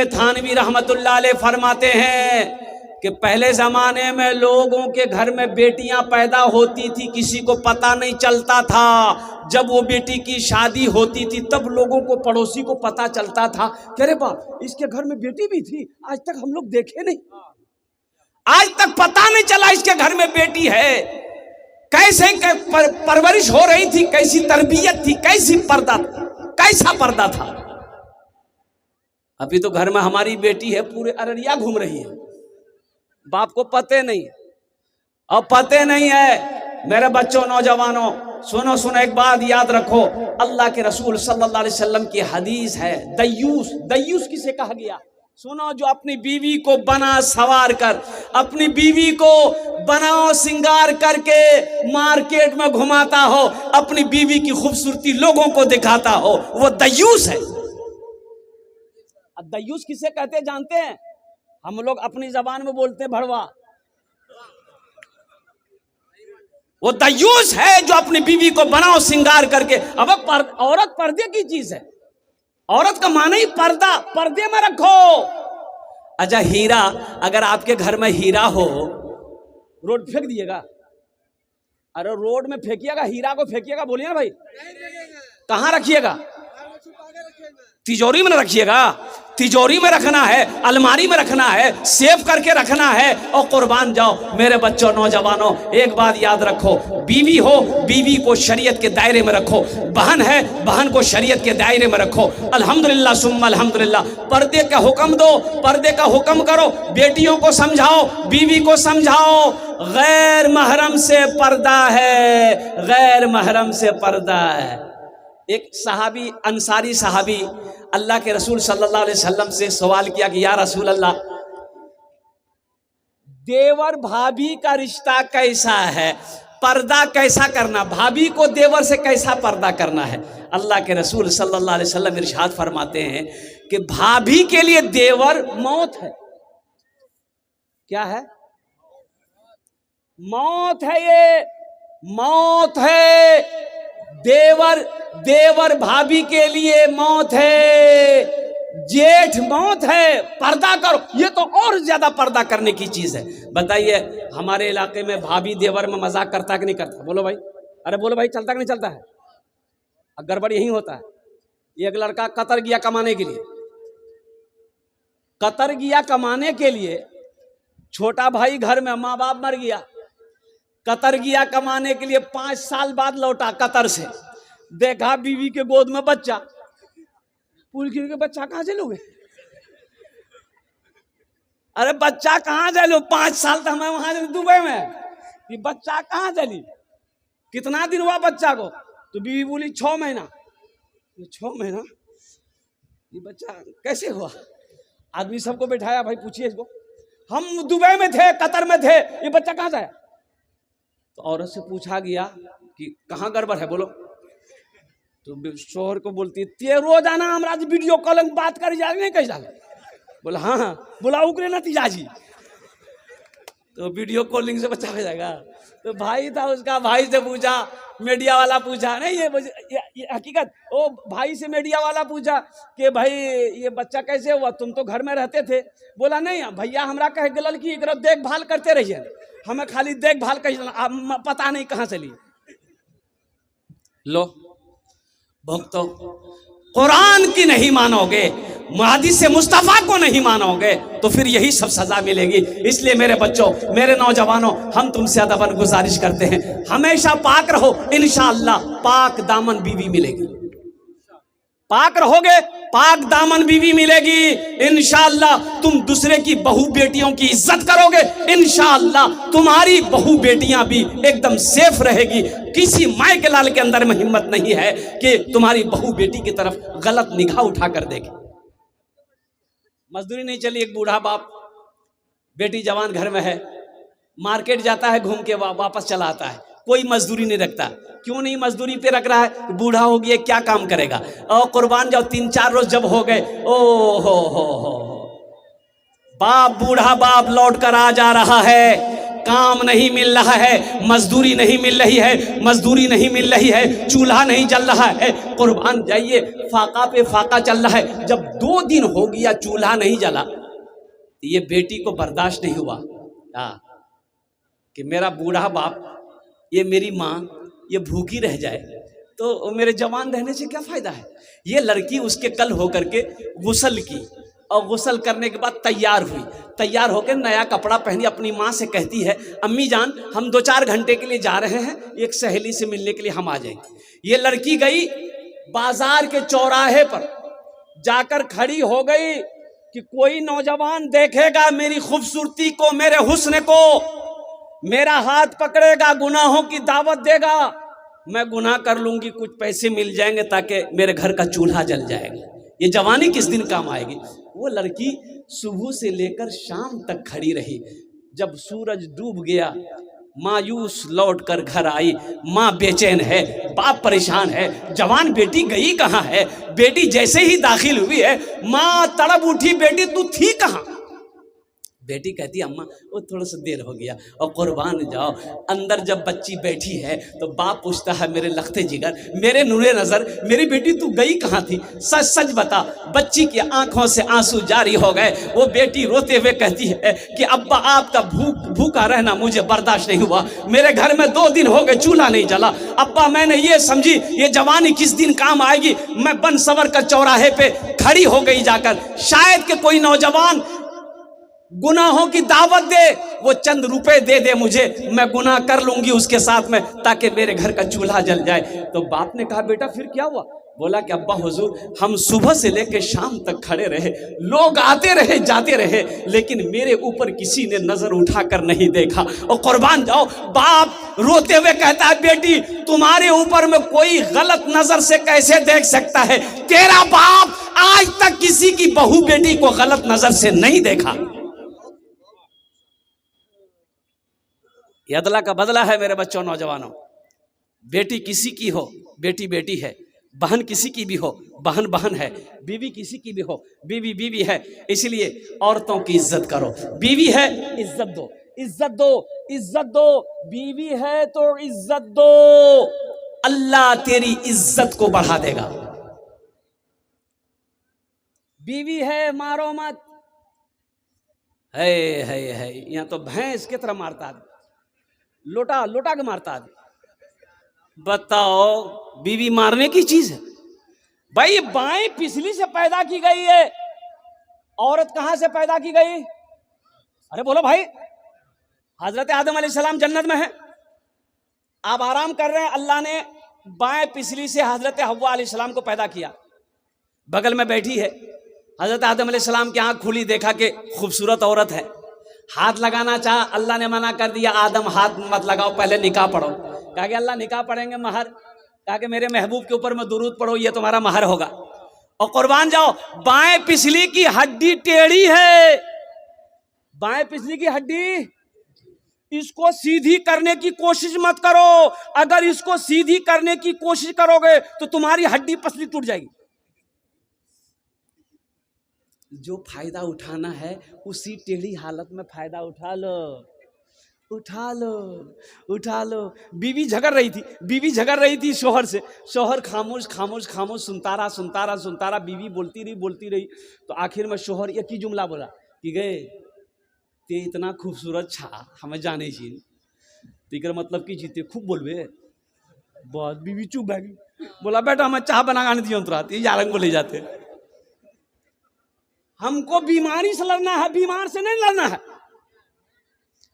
थानवी रहमतुल्लाह अलैह फरमाते हैं कि पहले ज़माने में लोगों के घर में बेटियां पैदा होती थी, किसी को पता नहीं चलता था। जब वो बेटी की शादी होती थी तब लोगों को, पड़ोसी को पता चलता था कि अरे बाप, इसके घर में बेटी भी थी, आज तक हम लोग देखे नहीं, आज तक पता नहीं चला इसके घर में बेटी है। कैसे परवरिश हो रही थी, कैसी तरबियत थी, कैसा पर्दा था। अभी तो घर में हमारी बेटी है, पूरे अररिया घूम रही है, बाप को पते नहीं, अब पते नहीं है। मेरे बच्चों, नौजवानों, सुनो एक बात याद रखो, अल्लाह के रसूल सल्लल्लाहु अलैहि वसल्लम की हदीस है, दयूस किसे कहा गया? सुनो, जो अपनी बीवी को बना सवार कर, अपनी बीवी को बनाओ सिंगार करके मार्केट में घुमाता हो, अपनी बीवी की खूबसूरती लोगों को दिखाता हो, वो दयूस है। अब दयूस किसे कहते जानते हैं? हम लोग अपनी जबान में बोलते हैं भड़वा। वो दयूस है जो अपनी बीवी को बनाओ सिंगार करके। अब औरत पर्दे की चीज है, औरत का माने ही पर्दा, पर्दे में रखो। अच्छा, हीरा, अगर आपके घर में हीरा हो, रोड फेंक दिएगा? अरे रोड में फेंकिएगा, हीरा को फेंकिएगा, बोलिए ना भाई, कहां रखिएगा? तिजोरी में रखिएगा? तिजोरी में रखना है, अलमारी में रखना है, सेव करके रखना है और कुर्बान जाओ। मेरे बच्चों, नौजवानों, एक बात याद रखो, बीवी हो, बीवी को शरीयत के दायरे में रखो। बहन है, बहन को शरीयत के दायरे में रखो। अल्हम्दुलिल्लाह सुम्मा अल्हम्दुलिल्लाह। पर्दे का हुक्म दो, पर्दे का हुक्म करो, बेटियों को समझाओ, बीवी को समझाओ। गैर महरम से पर्दा है, गैर महरम से पर्दा है। एक सहाबी, अंसारी सहाबी, अल्लाह के रसूल सल्लल्लाहु अलैहि वसल्लम से सवाल किया कि या रसूल अल्लाह, देवर भाभी का रिश्ता कैसा है, पर्दा कैसा करना, भाभी को देवर से कैसा पर्दा करना है? अल्लाह के रसूल सल्लल्लाहु अलैहि वसल्लम इरशाद फरमाते हैं कि भाभी के लिए देवर मौत है। क्या है? मौत है, ये मौत है। देवर भाभी के लिए मौत है, जेठ मौत है। पर्दा करो, ये तो और ज्यादा पर्दा करने की चीज है। बताइए, हमारे इलाके में भाभी देवर में मजाक करता कि नहीं करता? बोलो भाई, अरे बोलो भाई, चलता कि नहीं चलता है? गड़बड़ यही होता है। एक लड़का कतर गया कमाने के लिए, कतर गया कमाने के लिए, छोटा भाई घर में, माँ बाप मर गया, कतर गया कमाने के लिए, 5 साल बाद लौटा कतर से, देखा बीवी के गोद में बच्चा। पूल गिर के, बच्चा कहां से लोगे? अरे बच्चा कहां से लो? 5 साल तो हमें वहां दुबई में, ये बच्चा कहां चली? कितना दिन हुआ बच्चा को? तो बीवी बोली 6 महीना। 6 महीना ये बच्चा कैसे हुआ? आदमी सबको बैठाया, भाई पूछिए इसको, हम दुबई में थे, कतर में थे, ये बच्चा कहां से आया? तो औरत से पूछा गया कि कहाँ गड़बड़ है, बोलो। तो शोहर को बोलती, ते रोजाना हमरा वीडियो कॉलिंग बात कर जा नहीं कह जाए? बोला हाँ, बोला उकरे नतीजा जी, तो वीडियो कॉलिंग से बच्चा हो जाएगा। तो भाई था उसका, भाई से पूछा, मीडिया वाला पूछा, नहीं ये हकीकत, ओ भाई से मीडिया वाला पूछा कि भाई ये बच्चा कैसे हुआ, तुम तो घर में रहते थे? बोला नहीं भैया, हमरा कह गलल कि एकरा देखभाल करते रहिए, हमें खाली देखभाल कर, पता नहीं कहां चली। लो भक्तों, कुरान की नहीं मानोगे, हदीस मुस्तफा को नहीं मानोगे, तो फिर यही सब सजा मिलेगी। इसलिए मेरे बच्चों, मेरे नौजवानों, हम तुमसे अदबन गुजारिश करते हैं, हमेशा पाक रहो, इंशाअल्लाह पाक दामन बीवी मिलेगी। पाक रहोगे, पाक दामन बीवी मिलेगी इंशाअल्लाह। तुम दूसरे की बहू बेटियों की इज्जत करोगे, इंशाअल्लाह तुम्हारी बहू बेटियां भी एकदम सेफ रहेगी। किसी माए के लाल के अंदर में हिम्मत नहीं है कि तुम्हारी बहू बेटी की तरफ गलत निगाह उठा कर देखे। मजदूरी नहीं चली, एक बूढ़ा बाप, बेटी जवान घर में है, मार्केट जाता है, घूम के वापस चला आता है, कोई मजदूरी नहीं रखता। क्यों नहीं मजदूरी पे रख रहा है? बूढ़ा हो गया, क्या काम करेगा? और कुर्बान जाओ, 3-4 रोज जब हो गए, ओ हो बाप, बूढ़ा बाप लौट कर आ जा रहा है, काम नहीं मिल रहा है, मजदूरी नहीं मिल रही है, मजदूरी नहीं मिल रही है, चूल्हा नहीं जल रहा है। कुर्बान जाइए, फाका पे फाका चल रहा है। जब 2 दिन हो गया चूल्हा नहीं जला, ये बेटी को बर्दाश्त नहीं हुआ कि मेरा बूढ़ा बाप, ये मेरी माँ, ये भूखी रह जाए, तो मेरे जवान रहने से क्या फायदा है। ये लड़की उसके कल होकर के गुस्ल की, और गुस्ल करने के बाद तैयार हुई। तैयार होकर नया कपड़ा पहनी, अपनी माँ से कहती है, अम्मी जान हम 2-4 घंटे के लिए जा रहे हैं, एक सहेली से मिलने के लिए हम आ जाएंगे। ये लड़की गई बाजार के चौराहे पर, जाकर खड़ी हो गई कि कोई नौजवान देखेगा मेरी खूबसूरती को, मेरे हुस्न को, मेरा हाथ पकड़ेगा, गुनाहों की दावत देगा, मैं गुनाह कर लूंगी, कुछ पैसे मिल जाएंगे ताकि मेरे घर का चूल्हा जल जाएगा। ये जवानी किस दिन काम आएगी। वो लड़की सुबह से लेकर शाम तक खड़ी रही। जब सूरज डूब गया, मायूस लौट कर घर आई। माँ बेचैन है, बाप परेशान है, जवान बेटी गई कहाँ है। बेटी जैसे ही दाखिल हुई है, माँ तड़प उठी, बेटी तू थी कहाँ। बेटी कहती अम्मा वो थोड़ा सा देर हो गया। और कुर्बान जाओ, अंदर जब बच्ची बैठी है तो बाप पूछता है, मेरे लखते जिगर, मेरे नूरे नज़र, मेरी बेटी तू गई कहाँ थी, सच सच बता। बच्ची की आंखों से आंसू जारी हो गए। वो बेटी रोते हुए कहती है कि अब्बा आपका भूखा रहना मुझे बर्दाश्त नहीं हुआ, मेरे घर में 2 दिन हो गए चूल्हा नहीं जला। अब्बा मैंने ये समझी ये जवानी किस दिन काम आएगी। मैं बन सवर कर चौराहे पे खड़ी हो गई जाकर, शायद कि कोई नौजवान गुनाहों की दावत दे, वो चंद रुपए दे दे मुझे, मैं गुनाह कर लूंगी उसके साथ में, ताकि मेरे घर का चूल्हा जल जाए। तो बाप ने कहा बेटा फिर क्या हुआ। बोला कि अब्बा हुजूर हम सुबह से लेकर शाम तक खड़े रहे, लोग आते रहे जाते रहे, लेकिन मेरे ऊपर किसी ने नजर उठाकर नहीं देखा। और कुर्बान जाओ, बाप रोते हुए कहता है बेटी तुम्हारे ऊपर में कोई गलत नजर से कैसे देख सकता है। तेरा बाप आज तक किसी की बहू बेटी को गलत नजर से नहीं देखा। ये अदला का बदला है मेरे बच्चों, नौजवानों। बेटी किसी की हो, बेटी बेटी है। बहन किसी की भी हो, बहन बहन है। बीवी किसी की भी हो, बीवी बीवी है। इसलिए औरतों की इज्जत करो। बीवी है इज्जत दो, इज्जत दो, इज्जत दो। बीवी है तो इज्जत दो, अल्लाह तेरी इज्जत को बढ़ा देगा। बीवी है मारो मत, है यहाँ तो भैंस की तरह मारता है, लोटा लोटा के मारता है। बताओ बीवी मारने की चीज है भाई। बाएं पिछली से पैदा की गई है, औरत कहां से पैदा की गई। अरे बोलो भाई, हजरत आदम अलैहिस्सलाम जन्नत में है, आप आराम कर रहे हैं। अल्लाह ने बाएं पिछली से हजरत हव्वा अलैहिस्सलाम को पैदा किया। बगल में बैठी है हजरत आदम अलैहिस्सलाम की आंख खुली, देखा कि खूबसूरत औरत है। हाथ लगाना चाहा, अल्लाह ने मना कर दिया, आदम हाथ मत लगाओ, पहले निकाह पढ़ो। कहा कि अल्लाह निकाह पढ़ेंगे महर, कहा कि मेरे महबूब के ऊपर में दुरूद पढ़ो, ये तुम्हारा महर होगा। और कुर्बान जाओ, बाएं पिछली की हड्डी टेढ़ी है, बाएं पिछली की हड्डी, इसको सीधी करने की कोशिश मत करो। अगर इसको सीधी करने की कोशिश करोगे तो तुम्हारी हड्डी पसली टूट जाएगी। जो फायदा उठाना है उसी टेढ़ी हालत में फायदा उठा लो, उठा लो, उठा लो। बीवी झगड़ रही थी, बीवी झगड़ रही थी शोहर से। शोहर खामोश खामोश खामोश सुनता रहा, सुनता रहा, सुनता रहा। बीवी बोलती रही, बोलती रही। तो आखिर में शोहर एक ही जुमला बोला कि गए ते इतना खूबसूरत छा हमें जाने चीन तीकर मतलब की जीते खूब बोलवे। बहुत बीवी चुप बैठी, बोला बेटा हमें चाह बना गाने दियो तुरंत, ये यारंग को ले जाते। हमको बीमारी से लड़ना है, बीमार से नहीं लड़ना है,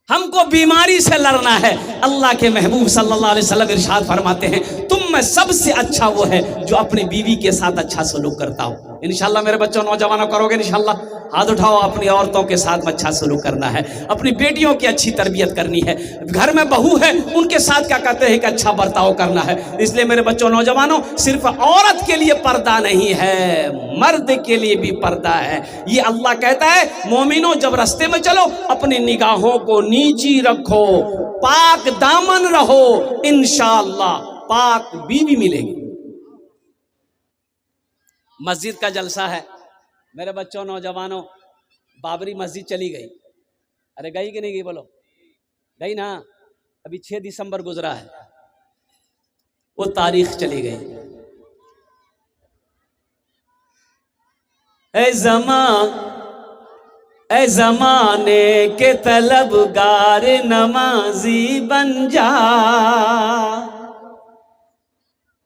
हमको बीमारी से लड़ना है। अल्लाह के महबूब सल्लल्लाहु अलैहि वसल्लम इरशाद फरमाते हैं, तुम में सबसे अच्छा वो है जो अपनी बीवी के साथ अच्छा सलूक करता हो। इंशाल्लाह मेरे बच्चों, नौजवानों, करोगे इंशाल्लाह। हाथ उठाओ। अपनी औरतों के साथ में अच्छा सलूक करना है, अपनी बेटियों की अच्छी तरबियत करनी है। घर में बहू है, उनके साथ क्या कहते हैं कि अच्छा बर्ताव करना है। इसलिए मेरे बच्चों, नौजवानों, सिर्फ औरत के लिए पर्दा नहीं है, मर्द के लिए भी पर्दा है। ये अल्लाह कहता है, मोमिनों जब रास्ते में चलो अपनी निगाहों को नीची रखो, पाक दामन रहो, इंशाअल्लाह पाक बीवी मिलेगी। मस्जिद का जलसा है मेरे बच्चों, नौजवानों। बाबरी मस्जिद चली गई। अरे गई कि नहीं गई बोलो, गई ना, अभी 6 दिसंबर गुजरा है, वो तारीख चली गई। ए ज़माने के तलबगार नमाजी बन जा,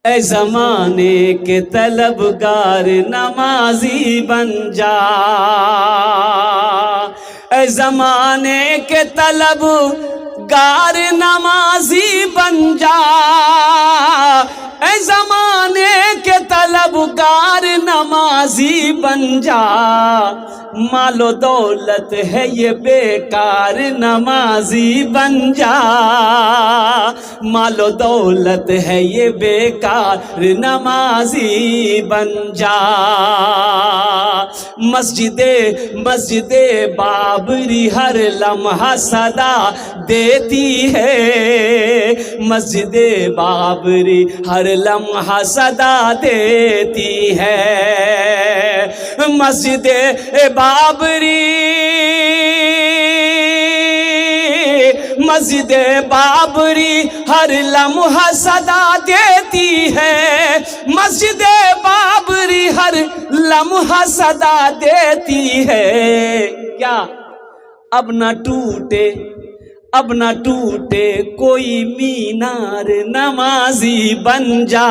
ए ज़माने के तलबगार नमाजी बन जा, ए ज़माने के तलबगार नमाजी बन जा, ए ज़माने के तलबगार नमाजी बन जा, मालो दौलत है ये बेकार नमाजी बन जा, मालो दौलत है ये बेकार नमाजी बन जा। मस्जिदे बाबरी हर लम्हा सदा देती है, मस्जिदे बाबरी हर लम्हा सदा देती है, मस्जिदे बाबरी, मस्जिदे बाबरी हर लम्हा सदा देती है, मस्जिदे बाबरी हर लम्हा सदा देती है। क्या अब न टूटे, अब न टूटे कोई मीनार नमाजी बन जा,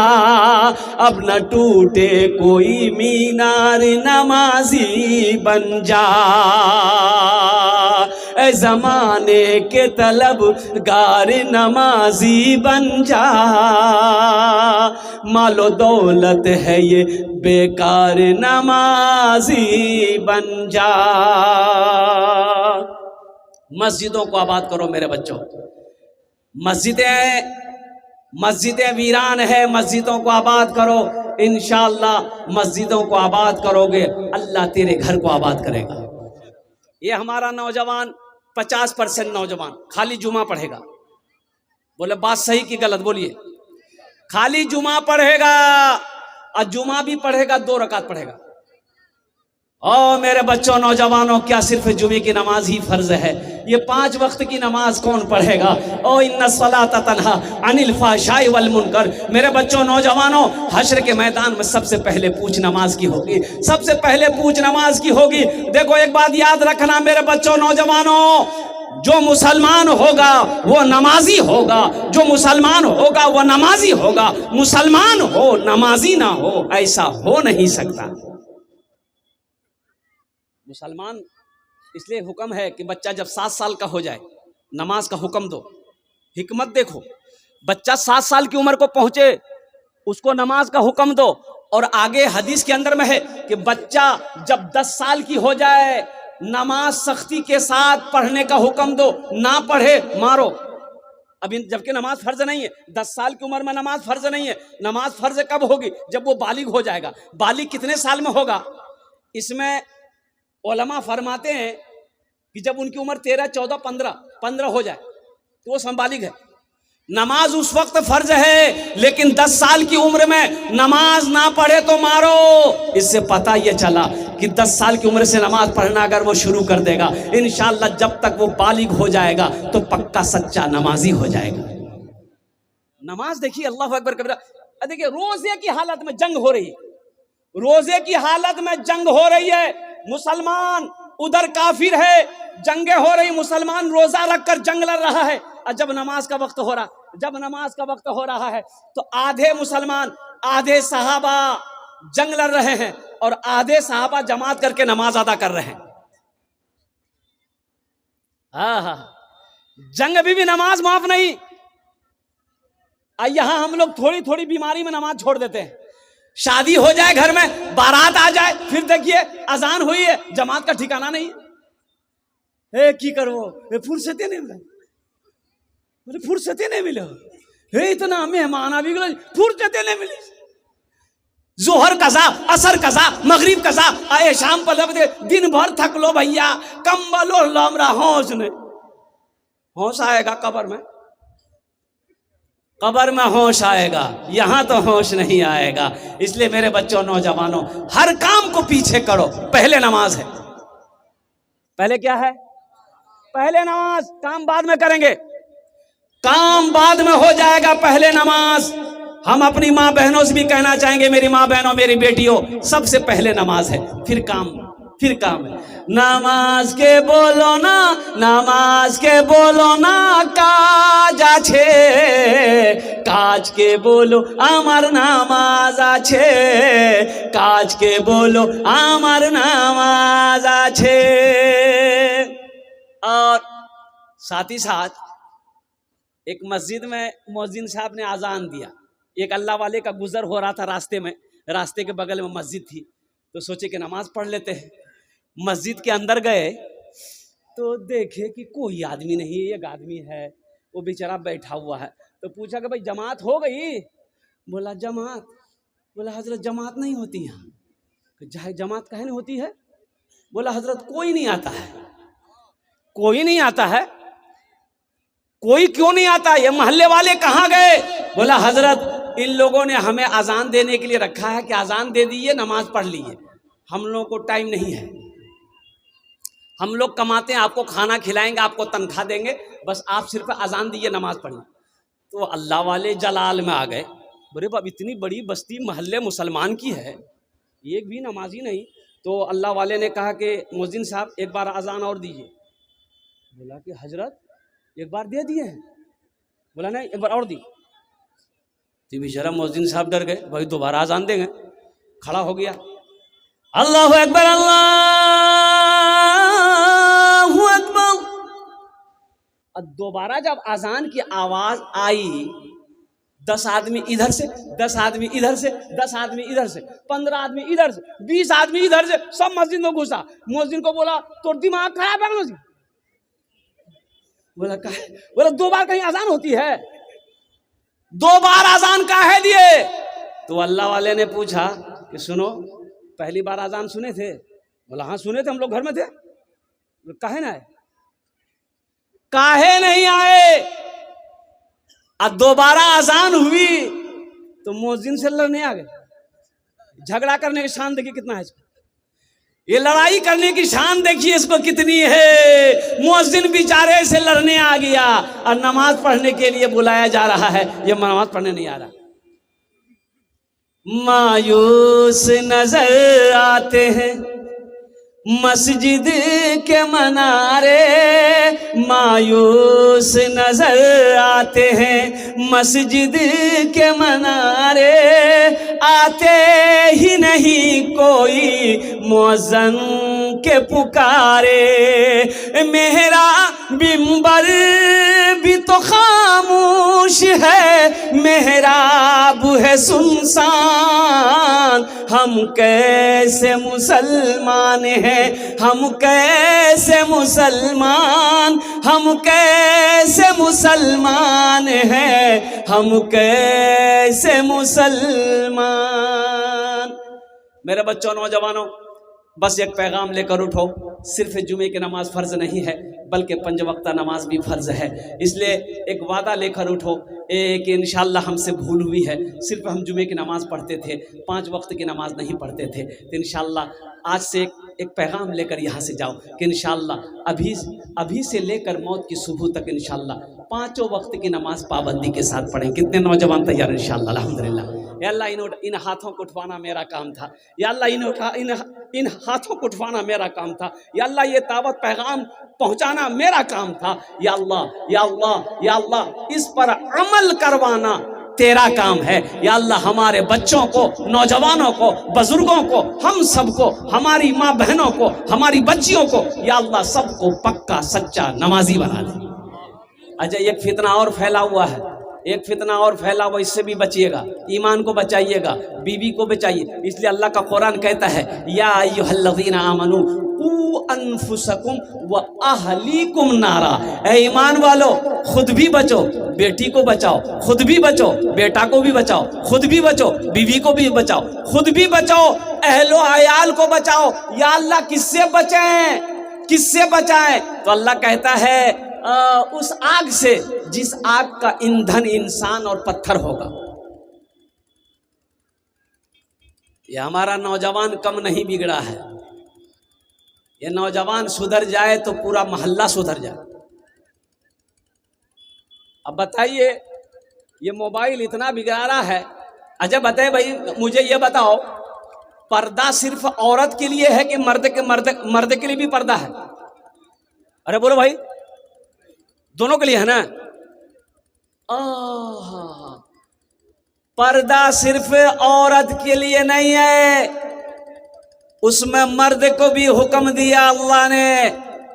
अब न टूटे कोई मीनार नमाजी बन जा, ए ज़माने के तलबगार नमाजी बन जा, मालो दौलत है ये बेकार नमाजी बन जा। मस्जिदों को आबाद करो मेरे बच्चों, मस्जिदें वीरान है, मस्जिदों को आबाद करो। इंशाअल्लाह मस्जिदों को आबाद करोगे, अल्लाह तेरे घर को आबाद करेगा। ये हमारा नौजवान 50% नौजवान खाली जुमा पढ़ेगा। बोले बात सही कि गलत? बोलिए। खाली जुमा पढ़ेगा, और जुमा भी पढ़ेगा 2 रकात पढ़ेगा। ओ मेरे बच्चों नौजवानों, क्या सिर्फ जुमे की नमाज ही फर्ज है? ये 5 वक्त की नमाज कौन पढ़ेगा? ओ इन्ना सलाता तन्हा अनिल फहशाई वल मुनकर। मेरे बच्चों नौजवानों, हश्र के मैदान में सबसे पहले पूछ नमाज की होगी, सबसे पहले पूछ नमाज की होगी। देखो एक बात याद रखना मेरे बच्चों नौजवानों, जो मुसलमान होगा वो नमाजी होगा, जो मुसलमान होगा वो नमाजी होगा। मुसलमान हो नमाजी ना हो, ऐसा हो नहीं सकता। मुसलमान इसलिए हुक्म है कि बच्चा जब 7 साल का हो जाए नमाज का हुक्म दो। हिकमत देखो, बच्चा 7 साल की उम्र को पहुंचे उसको नमाज का हुक्म दो। और आगे हदीस के अंदर में है कि बच्चा जब 10 साल की हो जाए नमाज सख्ती के साथ पढ़ने का हुक्म दो, ना पढ़े मारो। अभी जबकि नमाज फर्ज नहीं है, 10 साल की उम्र में नमाज फर्ज नहीं है। नमाज फर्ज कब होगी? जब वो बालिग हो जाएगा। बालिग कितने साल में होगा? इसमें उलमा फरमाते हैं कि जब उनकी उम्र 13, 14, 15 हो जाए तो वो संबालिग है। नमाज उस वक्त फर्ज है, लेकिन 10 साल की उम्र में नमाज ना पढ़े तो मारो। इससे पता ये चला कि 10 साल की उम्र से नमाज पढ़ना अगर वो शुरू कर देगा, इंशाअल्लाह जब तक वो बालिग हो जाएगा तो पक्का सच्चा नमाजी हो जाएगा। नमाज देखिए, अल्लाह अकबर कबीरा। देखिए रोजे की हालत में जंग हो रही है, रोजे की हालत में जंग हो रही है। मुसलमान उधर काफिर है, जंगे हो रही, मुसलमान रोजा रखकर जंग लड़ रहा है। और जब नमाज का वक्त हो रहा, जब नमाज का वक्त हो रहा है तो आधे मुसलमान आधे सहाबा जंग लड़ रहे हैं और आधे सहाबा जमात करके नमाज अदा कर रहे हैं। हाँ, जंग भी नमाज माफ नहीं। यहां हम लोग थोड़ी थोड़ी बीमारी में नमाज छोड़ देते हैं। शादी हो जाए घर में, बारात आ जाए, फिर देखिए अजान हुई है, जमात का ठिकाना नहीं है। की करो, फुर्सते नहीं मिला, फुर्सते नहीं मिले, इतना मेहमान अभी फुर्सते नहीं मिली। जोहर कजा, असर कजा, मगरिब कजा, आए शाम पर लग दे, दिन भर थक लो भैया, कंबल और लमरा होश नहीं। होश आएगा कब्र में, कब्र में होश आएगा, यहां तो होश नहीं आएगा। इसलिए मेरे बच्चों नौजवानों, हर काम को पीछे करो, पहले नमाज है। पहले क्या है? पहले नमाज, काम बाद में करेंगे। काम बाद में हो जाएगा, पहले नमाज। हम अपनी माँ बहनों से भी कहना चाहेंगे, मेरी माँ बहनों, मेरी बेटियों, सबसे पहले नमाज है, फिर काम है। नमाज के बोलो ना, नमाज के बोलो ना काज आछे, काज के बोलो आमार नामाज आछे, काज के बोलो आमार नामाज आछे। और साथ ही साथ एक मस्जिद में मुअज्जिन साहब ने अजान दिया। एक अल्लाह वाले का गुजर हो रहा था रास्ते में, रास्ते के बगल में मस्जिद थी, तो सोचे कि नमाज पढ़ लेते हैं। मस्जिद के अंदर गए तो देखे कि कोई आदमी नहीं, एक आदमी है, वो बेचारा बैठा हुआ है। तो पूछा कि भाई जमात हो गई? बोला जमात। बोला हजरत जमात नहीं होती यहाँ। जमात काहे नहीं होती है? बोला हजरत कोई नहीं आता है। कोई नहीं आता है? कोई क्यों नहीं आता? ये मोहल्ले वाले कहाँ गए? बोला हजरत इन लोगों ने हमें अजान देने के लिए रखा है कि अजान दे दीजिए, नमाज पढ़ लीजिए। हम लोगों को टाइम नहीं है, हम लोग कमाते हैं, आपको खाना खिलाएंगे, आपको तनख्वाह देंगे, बस आप सिर्फ अजान दीजिए, नमाज पढ़िए। तो अल्लाह वाले जलाल में आ गए। बोले बाब इतनी बड़ी बस्ती मोहल्ले मुसलमान की है, एक भी नमाजी नहीं। तो अल्लाह वाले ने कहा कि मुअज्जिन साहब एक बार अजान और दीजिए। बोला कि हजरत एक बार दे दिए हैं। बोला नहीं, एक बार और दी। तो बेचारा मुअज्जिन साहब डर गए, भाई दोबारा अजान देंगे। खड़ा हो गया, अल्लाहु अकबर, अल्लाहु अकबर। और दोबारा जब अजान की आवाज आई, 10 आदमी इधर से, 10 आदमी इधर से, 10 आदमी इधर से, 15 आदमी इधर से, 20 आदमी इधर से, सब मस्जिद में घुसा। मुअज्जिन को बोला तो दिमाग खराब है मुझे। बोला कहा? बोला 2 बार कहीं अजान होती है? 2 बार अजान काहे दिए? तो अल्लाह वाले ने पूछा कि सुनो, पहली बार अजान सुने थे? बोला हाँ सुने थे, हम लोग घर में थे। काहे ना आए? काहे नहीं आए? अब दोबारा अजान हुई तो मुअज्जिन से लड़ने आ गए। झगड़ा करने की शान देखिए कितना है इसको, ये लड़ाई करने की शान देखिए इसको कितनी है। मुअज्जिन बेचारे से लड़ने आ गया और नमाज पढ़ने के लिए बुलाया जा रहा है, ये नमाज पढ़ने नहीं आ रहा। मायूस नजर आते हैं मस्जिद के मनारे, मायूस नजर आते हैं मस्जिद के मनारे, आते ही नहीं कोई मुअज्जिन के पुकारे। मेरा बिंबर भी तो खामोश है, मेहराब है सुनसान, हम कैसे मुसलमान हैं, हम कैसे मुसलमान, हम कैसे मुसलमान हैं, हम कैसे मुसलमान। मेरे बच्चों, नौजवानों, बस एक पैगाम लेकर उठो, सिर्फ जुमे की नमाज फ़र्ज़ नहीं है बल्कि 5 वक्ता नमाज भी फ़र्ज़ है। इसलिए एक वादा लेकर उठो कि इंशाअल्लाह हमसे भूल हुई है, सिर्फ हम जुमे की नमाज़ पढ़ते थे, 5 वक्त की नमाज़ नहीं पढ़ते थे। तो इंशाअल्लाह आज से एक पैगाम लेकर यहाँ से जाओ कि इंशाअल्लाह अभी से लेकर मौत की सुबह तक इंशाअल्लाह 5 वक्त की नमाज पाबंदी के साथ पढ़ें। कितने नौजवान तैयार हैं? इंशाअल्लाह, अल्हम्दुलिल्लाह। या अल्लाह इन हाथों को उठवाना मेरा काम था, या अल्लाह इन हाथों को उठवाना मेरा काम था, या अल्लाह ये दावत पैगाम पहुंचाना मेरा काम था, या अल्लाह, या अल्लाह, या अल्लाह इस पर अमल करवाना तेरा काम है। या अल्लाह हमारे बच्चों को, नौजवानों को, बुजुर्गों को, हम सबको, हमारी माँ बहनों को, हमारी बच्चियों को, या अल्लाह सबको पक्का सच्चा नमाजी बना दे। अच्छा, एक फितना और फैला हुआ है, एक फितना और फैला हुआ, इससे भी बचिएगा, ईमान को बचाइएगा, बीवी को बचाइए। इसलिए अल्लाह का कुरान कहता है, या अय्युहल्लज़ीना आमनू कू अनफुसकुम व अहलीकुम नारा। ऐ ईमान वालो, खुद भी बचो, बेटी को बचाओ, खुद भी बचो, बेटा को भी बचाओ, खुद भी बचो, बीवी को भी बचाओ, खुद भी बचाओ, अहलो अयाल को बचाओ। या अल्लाह किससे बचाएं, किससे बचाएं? तो अल्लाह कहता है उस आग से जिस आग का ईंधन इंसान और पत्थर होगा। ये हमारा नौजवान कम नहीं बिगड़ा है, ये नौजवान सुधर जाए तो पूरा मोहल्ला सुधर जाए। अब बताइए, ये मोबाइल इतना बिगाड़ा है। अच्छा बताए भाई, मुझे ये बताओ, पर्दा सिर्फ औरत के लिए है कि मर्द के लिए भी पर्दा है? अरे बोलो भाई, दोनों के लिए है ना? पर्दा सिर्फ औरत के लिए नहीं है, उसमें मर्द को भी हुक्म दिया अल्लाह ने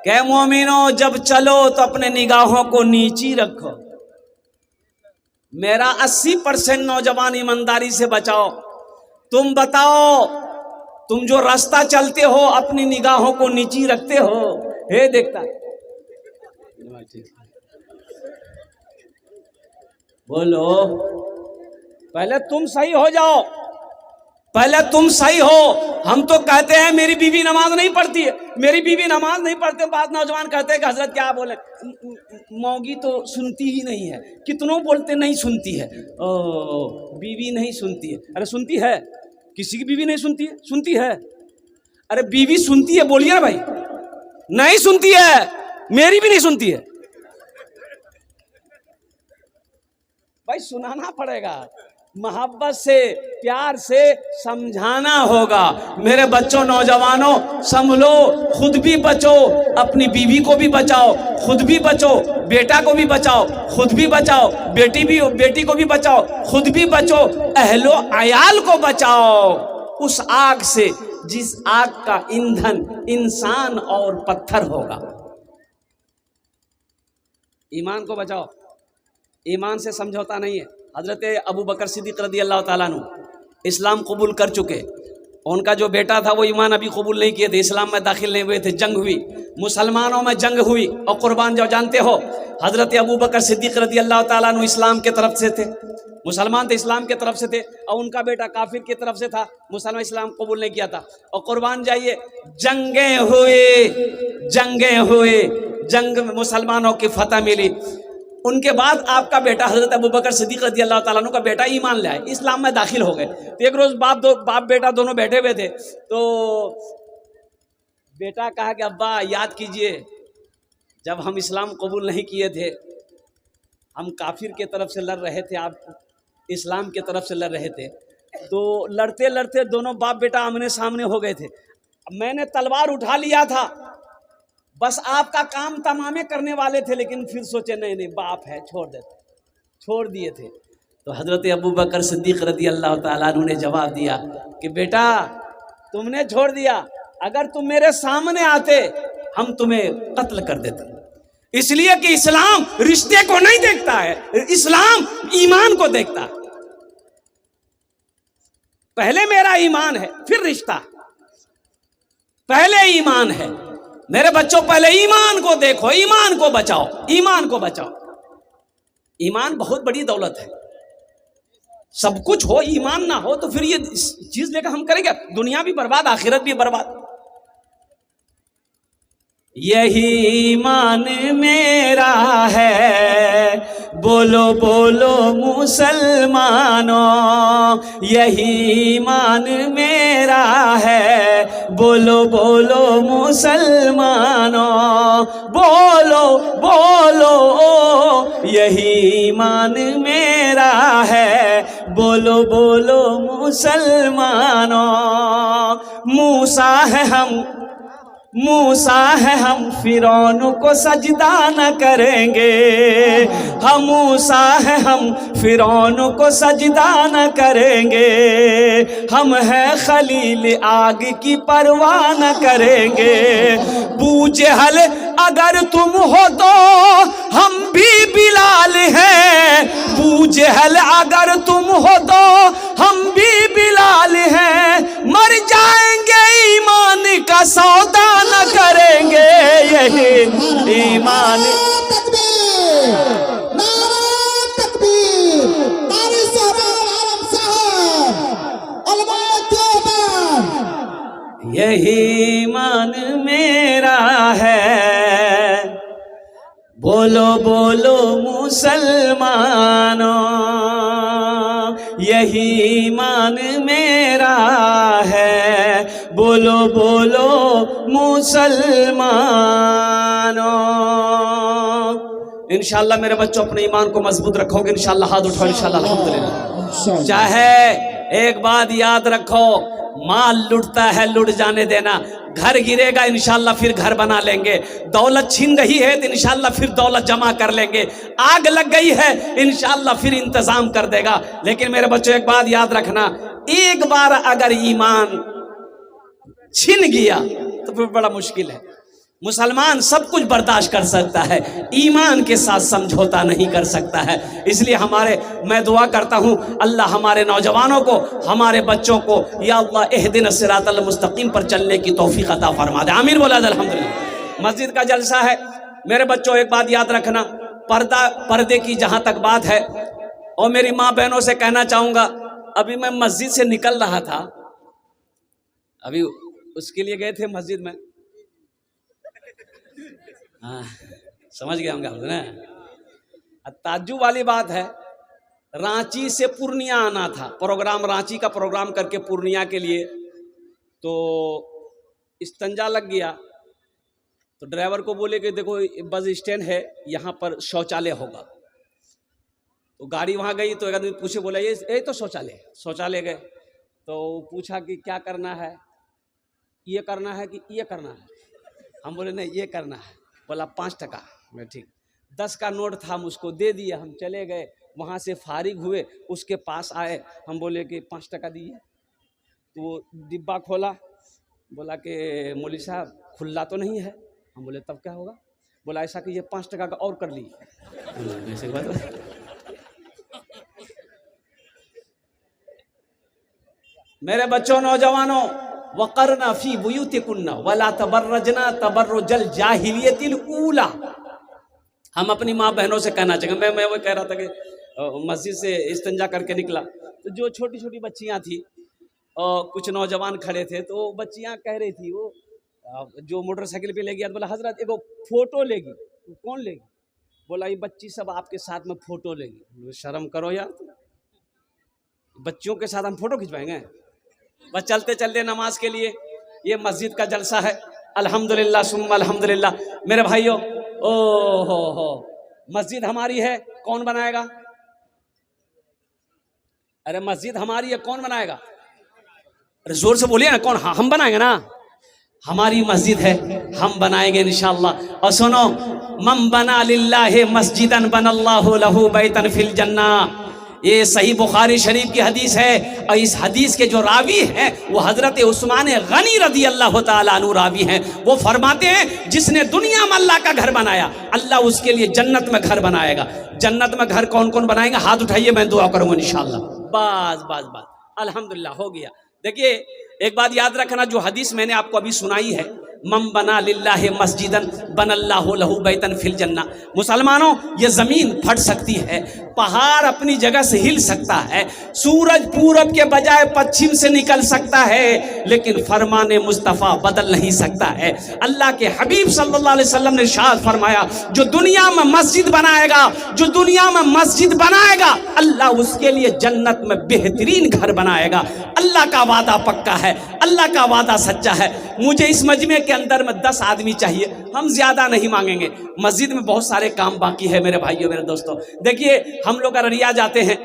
कि मोमिनो जब चलो तो अपने निगाहों को नीची रखो। मेरा 80% नौजवान ईमानदारी से बचाओ। तुम बताओ, तुम जो रास्ता चलते हो अपनी निगाहों को नीची रखते हो? हे देखता बोलो, पहले तुम सही हो जाओ, पहले तुम सही हो। हम तो कहते हैं मेरी बीवी नमाज नहीं पढ़ती है, मेरी बीवी नमाज नहीं पढ़ते। बाद नौजवान कहते हैं कि हजरत क्या बोले, मौगी तो सुनती ही नहीं है। कितनों बोलते नहीं सुनती है, ओ बीवी नहीं सुनती है। अरे सुनती है, किसी की बीवी नहीं सुनती है? सुनती है। अरे बीवी सुनती है, बोलिए ना भाई। नहीं सुनती है, मेरी भी नहीं सुनती है। भाई सुनाना पड़ेगा, मोहब्बत से प्यार से समझाना होगा। मेरे बच्चों नौजवानों संभलो, खुद भी बचो, अपनी बीवी को भी बचाओ, खुद भी बचो, बेटा को भी बचाओ, खुद भी बचाओ, बेटी को भी बचाओ, खुद भी बचो, अहलो अयाल को बचाओ उस आग से जिस आग का ईंधन इंसान और पत्थर होगा। ईमान को बचाओ, ईमान से समझौता नहीं है। हजरत अबू बकर सिद्दीक रदी अल्लाह ताला अन्हु इस्लाम कबूल कर चुके, उनका जो बेटा था वो ईमान अभी कबूल नहीं किए थे, इस्लाम में दाखिल नहीं हुए थे। जंग हुई, मुसलमानों में जंग हुई और कुर्बान जो जानते हो, हजरत अबू बकर सिद्दीक रदी अल्लाह ताला अन्हु इस्लाम के तरफ से थे, मुसलमान थे, इस्लाम के तरफ से थे, और उनका बेटा काफिर की तरफ से था, मुसलमान इस्लाम कबूल नहीं किया था। और कुर्बान जाइए, जंगें हुए, जंग में मुसलमानों की फतह मिली। उनके बाद आपका बेटा हजरत अबू बकर सिद्दीक रज़ी अल्लाह ताला अन्हु का बेटा ईमान ले आए, इस्लाम में दाखिल हो गए। तो एक रोज बाप बेटा दोनों बैठे हुए थे, तो बेटा कहा कि अब्बा याद कीजिए, जब हम इस्लाम कबूल नहीं किए थे, हम काफिर के तरफ से लड़ रहे थे, आप इस्लाम के तरफ से लड़ रहे थे, तो लड़ते लड़ते दोनों बाप बेटा आमने सामने हो गए थे। मैंने तलवार उठा लिया था, बस आपका काम तमामे करने वाले थे, लेकिन फिर सोचे नहीं बाप है, छोड़ दिए थे। तो हजरत अबू बकर सिद्दीक रज़ी अल्लाह ताला अन्हु ने जवाब दिया कि बेटा तुमने छोड़ दिया, अगर तुम मेरे सामने आते हम तुम्हें कत्ल कर देते। इसलिए कि इस्लाम रिश्ते को नहीं देखता है, इस्लाम ईमान को देखता है। पहले मेरा ईमान है फिर रिश्ता, पहले ईमान है। मेरे बच्चों पहले ईमान को देखो, ईमान को बचाओ, ईमान को बचाओ। ईमान बहुत बड़ी दौलत है, सब कुछ हो, ईमान ना हो तो फिर ये चीज लेकर हम करेंगे, दुनिया भी बर्बाद आखिरत भी बर्बाद। यही ईमान मेरा है, बोलो बोलो मुसलमानों, यही ईमान मेरा है, बोलो बोलो मुसलमानों, बोलो बोलो यही ईमान मेरा है, बोलो बोलो मुसलमानों। मूसा है हम फिरौन को सजदा न करेंगे, हम मूसा है हम फिरौन को सजदा न करेंगे, हम हैं खलील आग की परवाह न करेंगे। बूजहल अगर तुम हो तो हम भी बिलाल हैं, बूजहल अगर तुम हो तो हम भी बिलाल हैं, मर जाएंगे ईमान का सौदा न करेंगे, यही ईमान। यही ईमान मेरा है, बोलो बोलो मुसलमानों, यही ईमान मेरा है, बोलो बोलो मुसलमानों। इंशाल्लाह मेरे बच्चों अपने ईमान को मजबूत रखोगे इंशाल्लाह। हाथ उठाओ इंशाल्लाह अल्हम्दुलिल्लाह। चाहे एक बात याद रखो, माल लुटता है लुट जाने देना, घर गिरेगा इंशाल्लाह फिर घर बना लेंगे, दौलत छीन रही है तो इंशाल्लाह फिर दौलत जमा कर लेंगे, आग लग गई है इंशाल्लाह फिर इंतजाम कर देगा। लेकिन मेरे बच्चों एक बात याद रखना, एक बार अगर ईमान छिन गया तो फिर बड़ा मुश्किल है। मुसलमान सब कुछ बर्दाश्त कर सकता है, ईमान के साथ समझौता नहीं कर सकता है। इसलिए मैं दुआ करता हूँ अल्लाह हमारे नौजवानों को, हमारे बच्चों को या अल्लाह इहदिन सिरातल मुस्तकीम पर चलने की तौफीक अता फरमा दे। आमीन बोला अल्हम्दुलिल्लाह। मस्जिद का जलसा है मेरे बच्चों, एक बात याद रखना, पर्दे की जहाँ तक बात है, और मेरी माँ बहनों से कहना चाहूँगा, अभी मैं मस्जिद से निकल रहा था, अभी उसके लिए गए थे मस्जिद में, हाँ समझ गए होंगे ना। ताज्जुब वाली बात है, रांची से पूर्णिया आना था, प्रोग्राम रांची का प्रोग्राम करके पूर्णिया के लिए, तो इस्तंजा लग गया, तो ड्राइवर को बोले कि देखो बस स्टैंड है, यहाँ पर शौचालय होगा। तो गाड़ी वहाँ गई तो एक आदमी पूछे, बोला ये तो शौचालय गए, तो पूछा कि क्या करना है, ये करना है कि ये करना है। हम बोले नहीं ये करना है। बोला 5 टका। मैं ठीक, 10 का नोट था, हम उसको दे दिए, हम चले गए, वहाँ से फारिग हुए, उसके पास आए, हम बोले कि 5 टका दिए, तो वो डिब्बा खोला, बोला कि मौलवी साहब खुला तो नहीं है। हम बोले तब क्या होगा, बोला ऐसा कि ये 5 टका का और कर ली। ऐसे बात मेरे बच्चों नौजवानों, वक़रना फी बुयूतिकुन्ना वला तबर्रजना तबर्रुजल जाहिलियतिल ऊला। हम अपनी माँ बहनों से कहना चाहेंगे, मैं वो कह रहा था कि मस्जिद से इस्तिंजा करके निकला, तो जो छोटी छोटी बच्चियाँ थी और कुछ नौजवान खड़े थे, तो बच्चियाँ कह रही थी, वो जो मोटरसाइकिल पे ले गया, बोला हजरत एगो फोटो लेगी। कौन लेगी? बोला ये बच्ची सब आपके साथ में फोटो लेगी। शर्म करो यार, बच्चियों के साथ हम फोटो खिंचवाएंगे? बस चलते चलते नमाज के लिए, ये मस्जिद का जलसा है, अल्हम्दुलिल्लाह सुम्मा अल्हम्दुलिल्लाह। मेरे भाइयों, ओ हो मस्जिद हमारी है, कौन बनाएगा? अरे मस्जिद हमारी है, कौन बनाएगा? अरे जोर से बोलिए ना, कौन? हाँ हम बनाएंगे ना, हमारी मस्जिद है, हम बनाएंगे इंशाअल्लाह। और सुनो, मन बना लिल्लाहि मस्जिदन बनल्लाहु लहू बैतन फिल जन्ना, ये सही बुखारी शरीफ की हदीस है। और इस हदीस के जो रावी हैं वो हजरत उस्मान गनी रदी अल्लाह ताला अन्हु रावी हैं। वो फरमाते हैं जिसने दुनिया में अल्लाह का घर बनाया, अल्लाह उसके लिए जन्नत में घर बनाएगा। जन्नत में घर कौन कौन बनाएगा? हाथ उठाइए, मैं दुआ करूंगा इंशाअल्लाह। बस अल्हम्दुलिल्लाह हो गया। देखिए एक बात याद रखना, जो हदीस मैंने आपको अभी सुनाई है, मम बना लिल्लाहि मस्जिदन बनल्लाहु लहू बैतन फिल जन्ना। मुसलमानों, ये जमीन फट सकती है, पहाड़ अपनी जगह से हिल सकता है, सूरज पूरब के बजाय पश्चिम से निकल सकता है, लेकिन फरमाने मुस्तफ़ा बदल नहीं सकता है। अल्लाह के हबीब सल्लल्लाहु अलैहि वसल्लम ने इरशाद फरमाया, जो दुनिया में मस्जिद बनाएगा, जो दुनिया में मस्जिद बनाएगा, अल्लाह उसके लिए जन्नत में बेहतरीन घर बनाएगा। अल्लाह का वादा पक्का है, अल्लाह का वादा सच्चा है। मुझे इस मजमे के अंदर में 10 आदमी चाहिए, हम ज्यादा नहीं मांगेंगे। मस्जिद में बहुत सारे काम बाकी है मेरे भाइयों मेरे दोस्तों। देखिए हम लोग अररिया जाते हैं,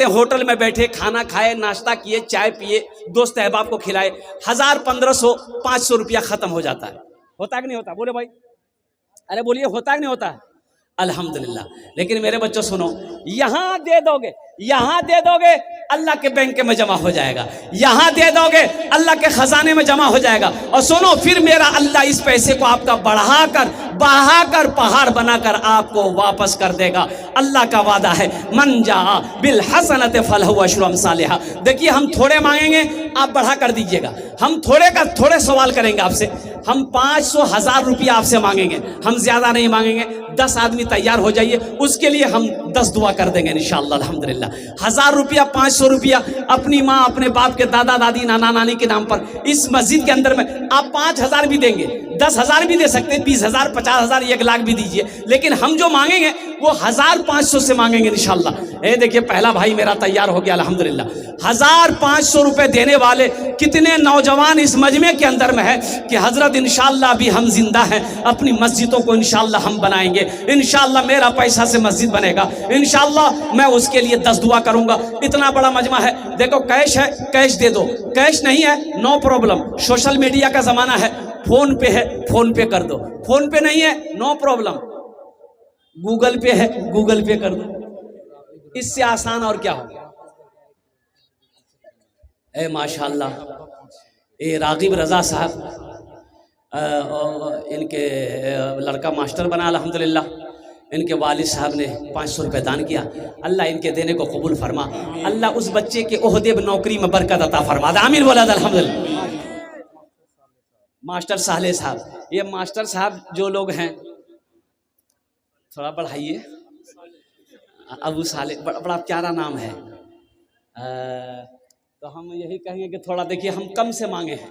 होटल में बैठे, खाना खाए, नाश्ता किए, चाय पिए, दोस्त अहबाब को खिलाए, 1000 1500 500 रुपया खत्म हो जाता है। होता कि नहीं होता? बोले भाई, अरे बोलिए, होता कि नहीं होता? अल्हम्दुलिल्लाह। लेकिन मेरे बच्चों सुनो, यहाँ दे दोगे अल्लाह के बैंक में जमा हो जाएगा, यहाँ दे दोगे अल्लाह के खजाने में जमा हो जाएगा। और सुनो, फिर मेरा अल्लाह इस पैसे को आपका बढ़ाकर पहाड़ बनाकर आपको वापस कर देगा। अल्लाह का वादा है, मन जा बिल हसनत फलहु अशरु अमसालिहा। देखिए हम थोड़े मांगेंगे, आप बढ़ा कर दीजिएगा। हम थोड़े सवाल करेंगे आपसे, हम 500 1000 रुपया आपसे मांगेंगे, हम ज्यादा नहीं मांगेंगे। 10 आदमी तैयार हो जाइए, उसके लिए हम 10 दुआ कर देंगे इंशाअल्लाह अल्हम्दुलिल्लाह। 1000 रुपया 500 रुपया अपनी माँ अपने बाप के दादा दादी नाना नानी के नाम पर इस मस्जिद के अंदर में आप 5000 भी देंगे, 10,000 भी दे सकते हैं, 20,000, 50,000, 1 लाख भी दीजिए, लेकिन हम जो मांगेंगे वो 1,500 से मांगेंगे इंशाल्लाह। ये देखिए पहला भाई मेरा तैयार हो गया अल्हम्दुलिल्लाह। 1,500 रुपए देने वाले कितने नौजवान इस मजमे के अंदर में है कि हजरत इंशाल्लाह भी हम जिंदा हैं, अपनी मस्जिदों को इंशाल्लाह हम बनाएंगे, इंशाल्लाह मेरा पैसा से मस्जिद बनेगा, इंशाल्लाह मैं उसके लिए 10 दुआ करूंगा। इतना बड़ा मजमा है। देखो कैश है, कैश दे दो, कैश नहीं है नो प्रॉब्लम, सोशल मीडिया का जमाना है, फोन पे है फोन पे कर दो, फोन पे नहीं है नो प्रॉब्लम, गूगल पे है गूगल पे कर दो, इससे आसान और क्या होगा। ए माशाल्लाह, ये रागिब रजा साहब इनके लड़का मास्टर बना अल्हम्दुलिल्लाह, इनके वालिद साहब ने 500 रुपये दान किया। अल्लाह इनके देने को कबूल फरमा, अल्लाह उस बच्चे के ओहदे नौकरी में बरकत अता फरमा, आमीन बोला अल्हम्दुलिल्लाह। मास्टर साले साहब, ये मास्टर साहब जो लोग हैं थोड़ा बढ़ाइए, अबू साले बड़ा प्यारा नाम है। तो हम यही कहेंगे कि थोड़ा देखिए हम कम से मांगे हैं,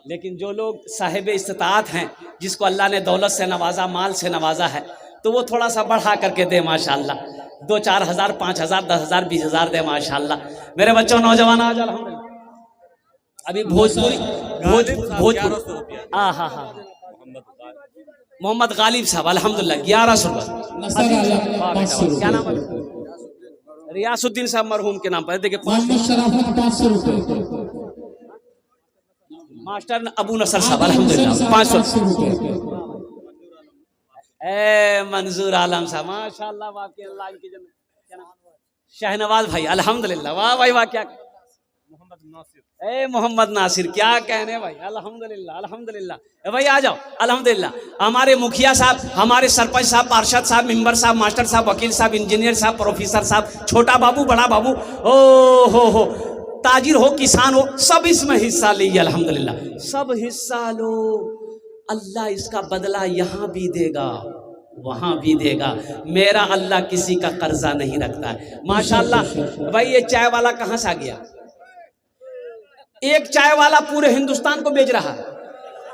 लेकिन जो लोग साहिब इस्तिताअत हैं, जिसको अल्लाह ने दौलत से नवाजा, माल से नवाजा है, तो वो थोड़ा सा बढ़ा करके दे माशाल्लाह, 2-4 हज़ार, 5 हज़ार, 10 हज़ार, 20 हज़ार दे माशाल्लाह। मेरे बच्चों नौजवान आज अल्हम्दुलिल्लाह अभी भोजपुरी हाँ मोहम्मद गालिब साहब अल्हम्दुलिल्लाह 1100 रुपये। क्या नाम है? रियासुद्दीन साहब मरहूम के नाम पर देखिए 500 रुपये। मास्टर अबू नसर साहब अल्हम्दुलिल्लाह 500। ए मंजूर आलम साहब माशाल्लाह, वाकई अल्लाह की जन्नत। क्या नाम? शहनवाज भाई अल्हम्दुलिल्लाह, वाह भाई वाह, क्या मोहम्मद नासिर, क्या कहने भाई अल्हम्दुलिल्लाह अल्हम्दुलिल्लाह। भाई आ जाओ अल्हम्दुलिल्लाह। हमारे मुखिया साहब, हमारे सरपंच साहब, पार्षद साहब, मेंबर साहब, मास्टर साहब, वकील साहब, इंजीनियर साहब, प्रोफेसर साहब, छोटा बाबू, बड़ा बाबू, ओ हो, ताजिर हो, किसान हो, सब इसमें हिस्सा लीजिए अल्हम्दुलिल्लाह, सब हिस्सा लो। अल्लाह इसका बदला यहाँ भी देगा वहाँ भी देगा। मेरा अल्लाह किसी का कर्जा नहीं रखता है माशाल्लाह। भाई ये चाय वाला कहाँ से आ गया? एक चाय वाला पूरे हिंदुस्तान को बेच रहा है।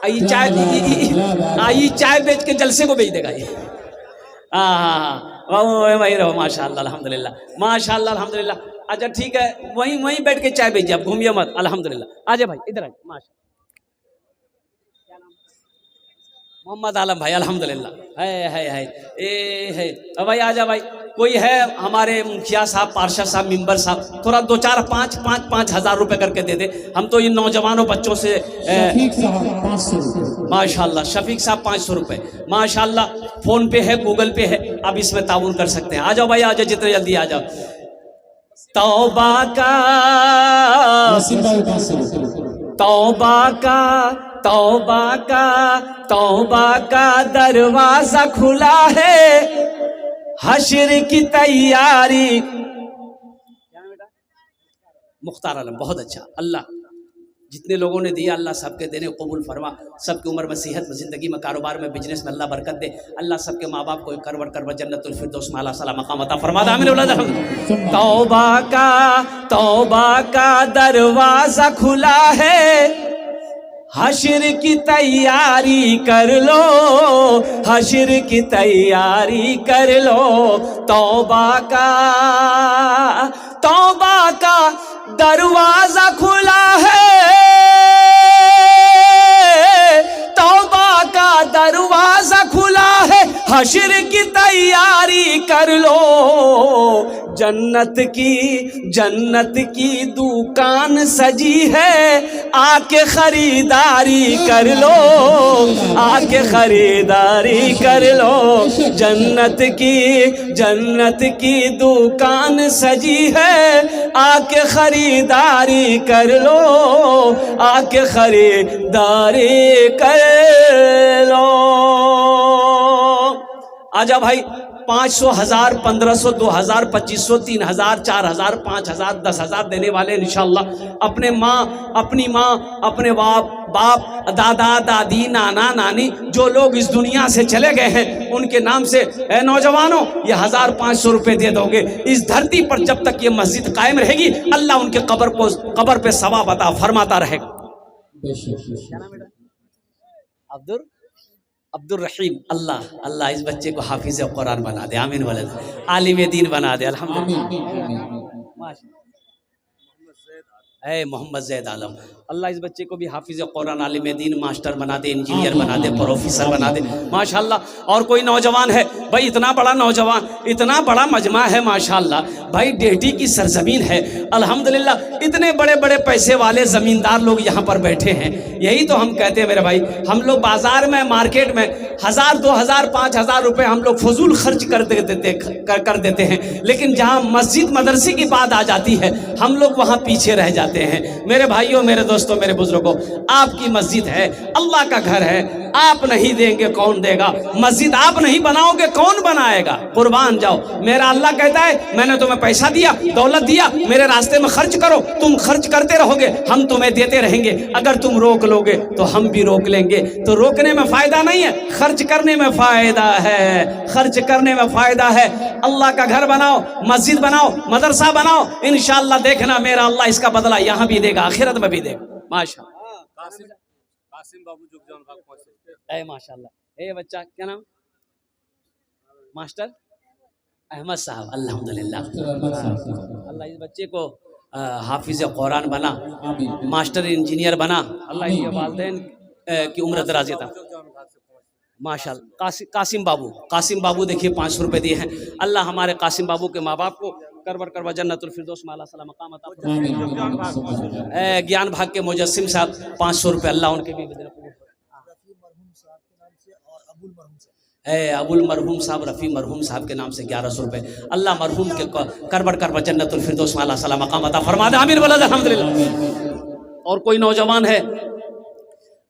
ये चाय बेच के जलसे को बेच देगा ये। वही रहो माशाल्लाह अल्हम्दुलिल्लाह माशाल्लाह अल्हम्दुलिल्लाह। अच्छा ठीक है, वहीं बैठ के चाय बेचिए, आप घूमिए मत अल्हम्दुलिल्लाह। आजा भाई इधर आइए माशाल्लाह। मोहम्मद आलम भाई अल्हम्दुलिल्लाह है। अब भाई आजा भाई, कोई है हमारे मुखिया साहब, पार्षद साहब, मेंबर साहब, थोड़ा 2-4 5 हज़ार रुपए करके दे दे। हम तो इन नौजवानों बच्चों से माशाल्लाह, शफीक साहब 500 रुपए माशाल्लाह, फोन पे है गूगल पे है, आप इसमें ताउन कर सकते हैं। आ जाओ भाई आ जाओ, जितने जल्दी आ जाओ। तौबा का तौबा का तौबा का तौबा का दरवाजा खुला है, हश्र की तैयारी। मुख्तार आलम बहुत अच्छा। अल्लाह जितने लोगों ने दिया अल्लाह सबके देने कबूल फरमा, सबकी उम्र में, सेहत में, ज़िंदगी में, कारोबार में, बिजनेस में अल्लाह बरकत दे। अल्लाह सबके माँ बाप को करवट जन्नतुल फिरदौस में आला सलाम मकाम अता फरमा। आमीन। तौबा का दरवाजा खुला है, हश्र की तैयारी कर लो, हश्र की तैयारी कर लो। तौबा का दरवाजा खुला है, तौबा का दरवाजा खुला है, हश्र की तैयारी कर लो। जन्नत की दुकान सजी है, आके खरीदारी कर लो, आके खरीदारी कर लो। जन्नत की दुकान सजी है, आके खरीदारी कर लो, आके खरीदारी कर लो। आजा भाई 500, 1000, 1500, 2000, 2500, 3000, 4000, 5000, 10,000 देने वाले इंशाअल्लाह अपने माँ, अपने बाप, दादा, दादी, नाना, नानी, जो लोग इस दुनिया से चले गए हैं उनके नाम से नौजवानों ये 1500 रुपये दे दोगे। इस धरती पर जब तक ये मस्जिद कायम रहेगी अल्लाह उनके कब्र पे सवाब अता फरमाता रहेगा। अब्दुल रहीम, अल्लाह इस बच्चे को हाफिज कुरान बना दे, आमीन वाले, आलिम दीन बना दे, अल्हम्दुलिल्लाह। मोहम्मद जैद आलम, अल्लाह इस बच्चे को भी हाफिज कुरान, आलिम दीन, मास्टर बना दे, इंजीनियर बना दे, प्रोफेसर बना दे, माशाल्लाह। और कोई नौजवान है भाई, इतना बड़ा नौजवान, इतना बड़ा मजमा है माशाल्लाह भाई, डेहटी की सरजमीन है अल्हम्दुलिल्लाह, इतने बड़े बड़े पैसे वाले ज़मींदार लोग यहाँ पर बैठे हैं। यही तो हम कहते हैं मेरे भाई, हम लोग बाजार में, मार्केट में 1000, 2000, 5000 रुपये हम लोग फजूल खर्च कर देते हैं, लेकिन जहाँ मस्जिद मदरसे की बात आ जाती है हम लोग वहाँ पीछे रह जाते हैं। मेरे भाइयों, मेरे दोस्तों, मेरे बुजुर्गों, आपकी मस्जिद है, अल्लाह का घर है, आप नहीं देंगे कौन देगा? मस्जिद आप नहीं बनाओगे कौन बनाएगा? कुर्बान जाओ। मेरा अल्लाह कहता है मैंने तुम्हें पैसा दिया, दौलत दिया, मेरे रास्ते में खर्च करो, तुम खर्च करते रहोगे, हम तुम्हें देते रहेंगे। अगर तुम रोक लोगे तो हम भी रोक लेंगे। तो रोकने में फायदा नहीं है, खर्च करने में फायदा है, खर्च करने में फायदा है। अल्लाह का घर बनाओ, मस्जिद बनाओ, मदरसा बनाओ, इंशाअल्लाह देखना मेरा अल्लाह इसका बदला यहाँ भी देगा, आखिरत में भी देगा। माशाअल्लाह, कासिम बाबू जुगजान भाग पहुंचे, माशाअल्लाह। ए बच्चा क्या नाम? मास्टर अहमद साहब, अल्हम्दुलिल्लाह। अल्लाह इस बच्चे को हाफिज कुरान बना, मास्टर इंजीनियर बना, अल्लाह इनके वालिदैन की उम्र दराज था। माशाअल्लाह। कासिम बाबू देखिए 500 रुपये दिए हैं। अल्लाह हमारे कासिम बाबू के माँ बाप को करबर करवा जन्नतुल फिरदौस में आला सलाम मकाम अता फरमाए। ज्ञान भाग के मुजस्सिम साहब 500 रुपये, अल्लाह उनके भी अबुल मरहूम साहब, रफ़ी मरहूम साहब के नाम से 1100 रुपये, अल्लाह मरहूम के करबर करवा जन्नतुल फिरदौस में आला सलाम मकाम अता फरमा दे, आमीन वलद अल्हम्दुलिल्लाह। और कोई नौजवान है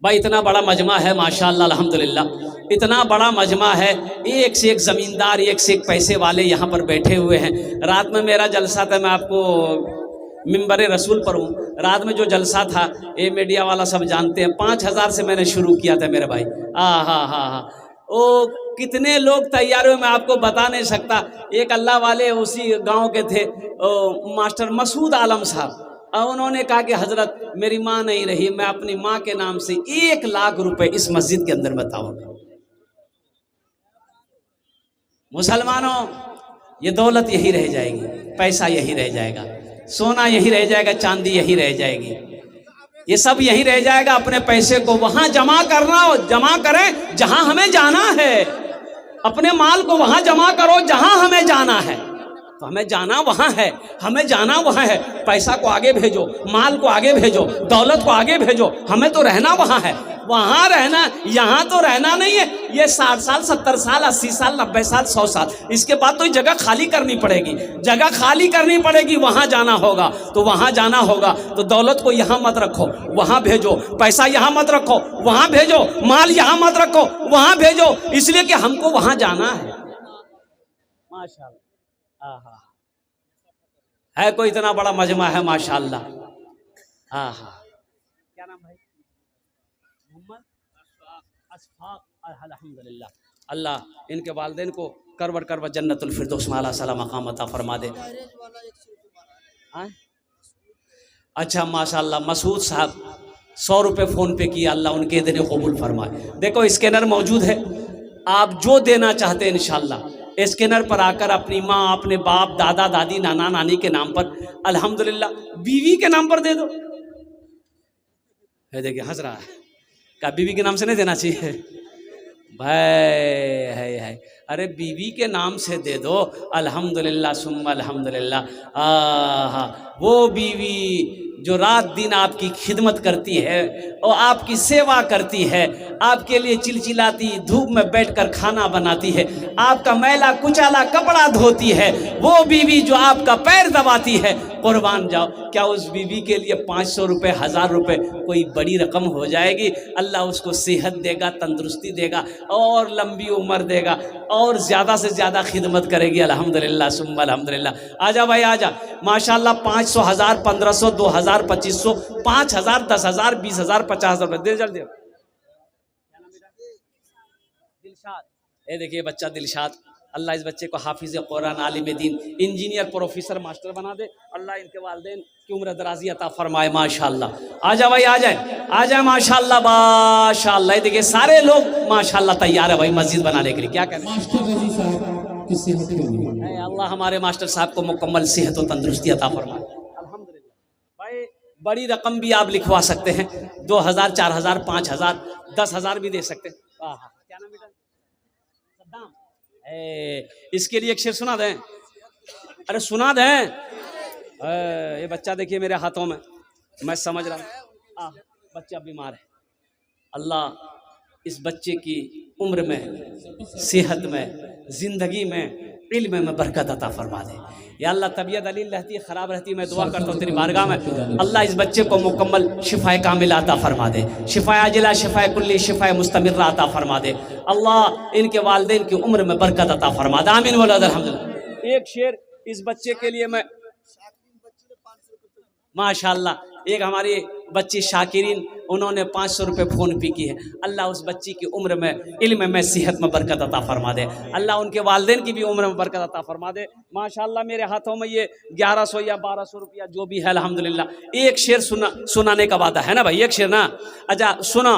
भाई, इतना बड़ा मजमा है माशाअल्लाह अल्हम्दुलिल्लाह, इतना बड़ा मजमा है, एक से एक ज़मींदार, एक से एक पैसे वाले यहाँ पर बैठे हुए हैं। रात में मेरा जलसा था, मैं आपको मिंबर रसूल पर हूँ, रात में जो जलसा था ये मीडिया वाला सब जानते हैं, 5000 से मैंने शुरू किया था मेरे भाई। हाँ, ओ कितने लोग तैयार हुए मैं आपको बता नहीं सकता। एक अल्लाह वाले उसी गांव के थे, मास्टर मसूद आलम साहब, और उन्होंने कहा कि हजरत मेरी माँ नहीं रही, मैं अपनी माँ के नाम से 1 लाख रुपए इस मस्जिद के अंदर बताऊंगा। मुसलमानों, ये दौलत यही रह जाएगी, पैसा यही रह जाएगा, सोना यही रह जाएगा, चांदी यही रह जाएगी, ये सब यही रह जाएगा। अपने पैसे को वहां जमा करना, जमा करें जहां हमें जाना है। अपने माल को वहां जमा करो जहां हमें जाना है। तो हमें जाना वहां है, हमें जाना वहां है। पैसा को आगे भेजो, माल को आगे भेजो, दौलत को आगे भेजो, हमें तो रहना वहां है। वहां रहना, यहाँ तो रहना नहीं है। ये 60 साल, 70 साल, 80 साल, 90 साल, 100 साल, इसके बाद तो जगह खाली करनी पड़ेगी, जगह खाली करनी पड़ेगी, वहां जाना होगा। तो वहां जाना होगा तो दौलत को यहाँ मत रखो, वहां भेजो, पैसा यहाँ मत रखो, वहां भेजो, माल यहाँ मत रखो, वहां भेजो, इसलिए कि हमको वहां जाना है। माशाअल्लाह, है कोई इतना बड़ा मजमा है माशाअल्लाह। क्या नाम भाई? मोहम्मद अशफाक, अल्हम्दुलिल्लाह। अल्लाह इनके वालिदैन को करवर करवा जन्नतुल फिरदौस में आला सलाम मकाम अता फरमा दे। अच्छा माशाअल्लाह, मसूद साहब 100 रुपये फ़ोन पे किया, अल्लाह उनके देने कबूल फरमाए। देखो स्कैनर मौजूद है, आप जो देना चाहते हैं इंशाअल्लाह स्कैनर पर आकर अपनी माँ, अपने बाप, दादा दादी, नाना नानी के नाम पर, अल्हम्दुलिल्लाह बीवी के नाम पर दे दो। देखिए हंस रहा है, क्या बीवी के नाम से नहीं देना चाहिए भाई? है अरे बीवी के नाम से दे दो, अल्हम्दुलिल्लाह सुम्मा अल्हम्दुलिल्लाह। वो बीवी जो रात दिन आपकी खिदमत करती है और आपकी सेवा करती है, आपके लिए चिलचिलाती धूप में बैठकर खाना बनाती है, आपका मैला कुचाला कपड़ा धोती है, वो बीवी जो आपका पैर दबाती है, कुर्बान जाओ, क्या उस बीवी के लिए 500 रुपये, 1000 रुपये कोई बड़ी रकम हो जाएगी? अल्लाह उसको सेहत देगा, तंदुरुस्ती देगा और लंबी उम्र देगा और ज़्यादा से ज़्यादा खिदमत करेगी। अल्हम्दुलिल्लाह सुम्मा अल्हम्दुलिल्लाह। आजा भाई आजा, माशाल्लाह 500, 1000, 1500, 2000, 2500, 5000, 10,000, 20,000, 50,000 रुपये दे जल्दी। दिलशाद, ये देखिए बच्चा दिलशाद, अल्लाह इस बच्चे को हाफिज कुरान, आलिम दीन, इंजीनियर, प्रोफेसर, मास्टर बना दे। अल्लाह इनके वालिदैन की उम्र दराजी अता फरमाए। माशाअल्लाह। आ जाए भाई, आ जाए माशाअल्लाह माशाअल्लाह। देखिए सारे लोग माशाअल्लाह तैयार है भाई मस्जिद बनाने के लिए। क्या कहते हैं? अल्लाह हमारे मास्टर साहब को मुकम्मल सेहत और तंदुरुस्ती अता फरमाए। अल्हम्दुलिल्लाह। भाई बड़ी रकम भी आप लिखवा सकते हैं, 2000, 4000, 5000, 10,000 भी दे सकते हैं। क्या नाम बेटा? सद्दाम। इसके लिए एक शेर सुना दें? अरे सुना दें। ये बच्चा देखिए मेरे हाथों में, मैं समझ रहा हूँ बच्चा बीमार है। अल्लाह इस बच्चे की उम्र में, सेहत में, जिंदगी में, इल्म में बरकत अता फरमा दे। या अल्लाह तबीयत अलील रहती है, ख़राब रहती है, मैं दुआ करता हूँ तेरी बारगाह में अल्लाह इस बच्चे को मुकम्मल शिफाए कामिला अता फरमा दे, शिफाए आजिला, शिफाए कुल्ली, शिफाए मुस्तमिर्रा अता फरमा दे। अल्लाह इनके वालिदैन की उम्र में बरकत अता फरमा दे। आमीन वल्लाह अल्हम्दुलिल्लाह। एक शेर इस बच्चे के लिए मैं, माशाअल्लाह एक हमारी बच्ची शाकिरीन, उन्होंने 500 रुपये फ़ोन पे की है। अल्लाह उस बच्ची की उम्र में, इल्म में, सेहत में बरकत अता फरमा दे। अल्लाह उनके वालिदैन की भी उम्र में बरकत अता फरमा दे। माशाअल्लाह मेरे हाथों में ये 1100 या 1200 रुपया जो भी है अल्हम्दुलिल्लाह। एक शेर सुनाने का वादा है ना भाई? एक शेर ना? अच्छा सुना।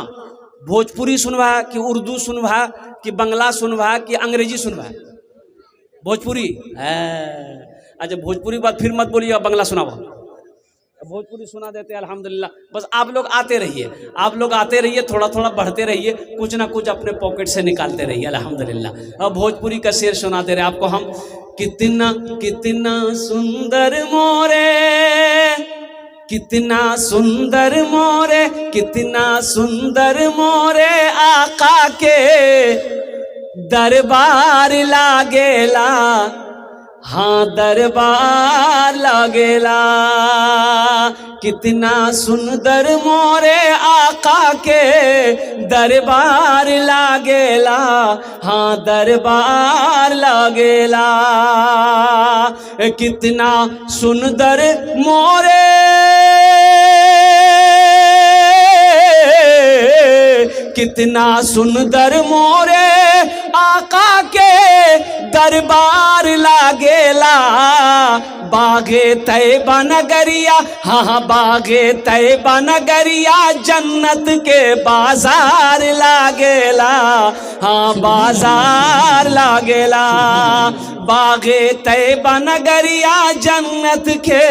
भोजपुरी सुनवा कि उर्दू सुनवा कि बंगला सुनवा कि अंग्रेजी सुनवा? भोजपुरी है। अच्छा भोजपुरी बात फिर मत बोलिए, बंगला सुनावा। भोजपुरी सुना देते हैं अल्हम्दुलिल्लाह। बस आप लोग आते रहिए, आप लोग आते रहिए, थोड़ा थोड़ा बढ़ते रहिए, कुछ ना कुछ अपने पॉकेट से निकालते रहिए अल्हम्दुलिल्लाह। अब भोजपुरी का शेर सुनाते रहे आपको हम। कितना कितना सुंदर मोरे, कितना सुंदर मोरे, कितना सुंदर मोरे आका के दरबार लागेला, हाँ दरबार लागेला। कितना सुंदर मोरे आका के दरबार लागेला, हाँ दरबार लागेला। कितना सुंदर मोरे, कितना सुंदर मोरे आका के दरबार लागेला। बागे तैबा नगरिया, हाँ बागे तैबा नगरिया, जन्नत के बाजार लागेला, हाँ बाजार लागेला। बागे तैबा नगरिया, जन्नत के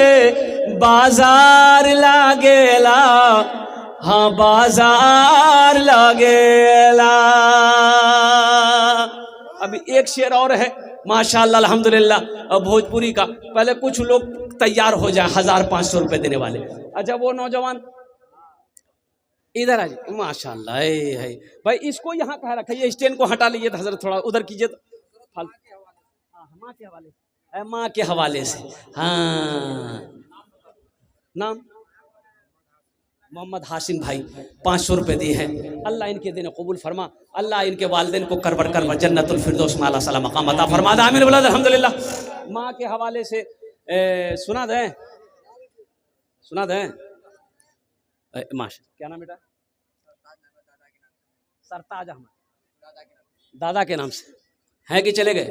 बाजार लागेला, हाँ बाजार लागेला। अभी एक शेर और है माशाअल्लाह अल्हम्दुलिल्लाह भोजपुरी का। पहले कुछ लोग तैयार हो जाए 1500 रुपए देने वाले। अच्छा वो नौजवान इधर आ जाए माशाअल्लाह। है भाई इसको यहाँ कहाँ रखा? ये स्टैंड को हटा लीजिए हजरत, थोड़ा उधर कीजिए तो। माँ के हवाले से, माँ के हवाले से। हाँ नाम मोहम्मद हाशिम भाई 500 रुपये दिए हैं। अल्लाह इनके दिन कबूल फरमा, अल्लाह इनके वालिदैन को करबर करबर जन्नतुल फिरदौस में अल्लाह सला मकाम अता फरमा दे। आमीन अल्हम्दुलिल्लाह। माँ के हवाले से सुना दें, सुना दें। माशा क्या नाम बेटा? सरताज अहमद, दादा के नाम से हैं कि चले गए?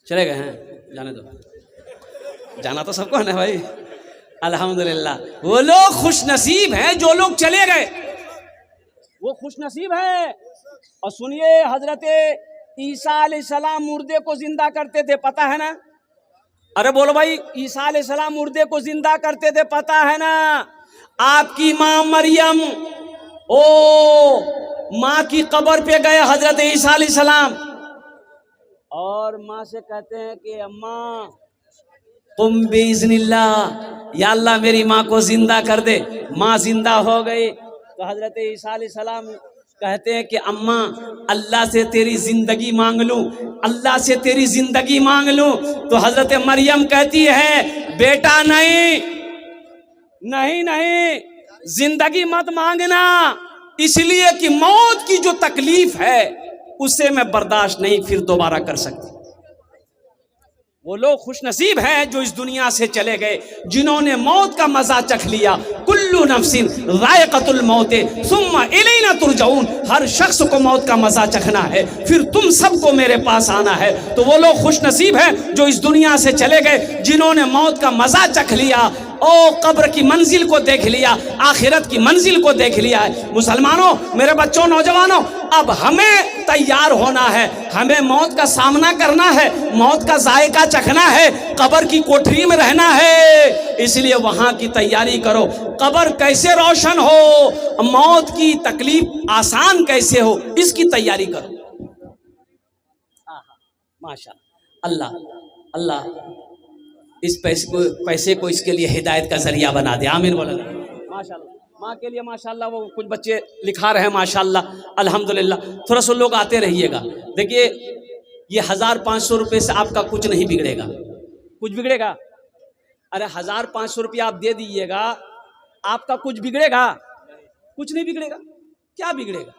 चले गए हैं, जाने दो, जाना तो सबको है ना भाई। अल्हम्दुलिल्लाह वो लोग खुश नसीब हैं जो लोग चले गए, वो खुश नसीब है। और सुनिए हजरत ईसा अलैहिस्सलाम मुर्दे को जिंदा करते थे, पता है ना? अरे बोलो भाई, ईसा अलैहिस्सलाम मुर्दे को जिंदा करते थे, पता है ना? आपकी माँ मरियम, ओ माँ की कब्र पे गए हजरत ईसा अलैहिस्सलाम और माँ से कहते हैं कि अम्मा तुम बिइज़्निल्लाह, या अल्लाह मेरी माँ को जिंदा कर दे। माँ जिंदा हो गई तो हजरत ईसा अलैहिस्सलाम कहते हैं कि अम्मा अल्लाह से तेरी जिंदगी मांग लूं, अल्लाह से तेरी जिंदगी मांग लूं। तो हजरत मरियम कहती है बेटा नहीं नहीं नहीं, जिंदगी मत मांगना, इसलिए कि मौत की जो तकलीफ है उसे मैं बर्दाश्त नहीं फिर दोबारा कर सकती। वो लोग खुशनसीब हैं जो इस दुनिया से चले गए, जिन्होंने मौत का मजा चख लिया। कुल्लु नफ्सिन ज़ाइक़तुल मौत सुम्मा इलैना तुरजऊन, हर शख्स को मौत का मजा चखना है, फिर तुम सबको मेरे पास आना है। तो वो लोग खुशनसीब हैं जो इस दुनिया से चले गए, जिन्होंने मौत का मजा चख लिया, ओ कब्र की मंजिल को देख लिया, आखिरत की मंजिल को देख लिया है। मुसलमानों, मेरे बच्चों, नौजवानों, अब हमें तैयार होना है, हमें मौत का सामना करना है, मौत का जायका चखना है, कब्र की कोठरी में रहना है। इसलिए वहां की तैयारी करो, कब्र कैसे रोशन हो, मौत की तकलीफ आसान कैसे हो, इसकी तैयारी करो। माशाअल्लाह, अल्लाह अल्लाह इस पैसे को इसके लिए हिदायत का जरिया बना दे। आमीन बोला। माशाअल्लाह, माँ के लिए माशाअल्लाह वो कुछ बच्चे लिखा रहे हैं माशाअल्लाह, अल्हम्दुलिल्लाह। थोड़ा सा लोग आते रहिएगा। देखिए, ये 1500 रुपये से आपका कुछ नहीं बिगड़ेगा। कुछ बिगड़ेगा? अरे 1500 रुपया आप दे दीजिएगा, आपका कुछ बिगड़ेगा? कुछ नहीं बिगड़ेगा। क्या बिगड़ेगा?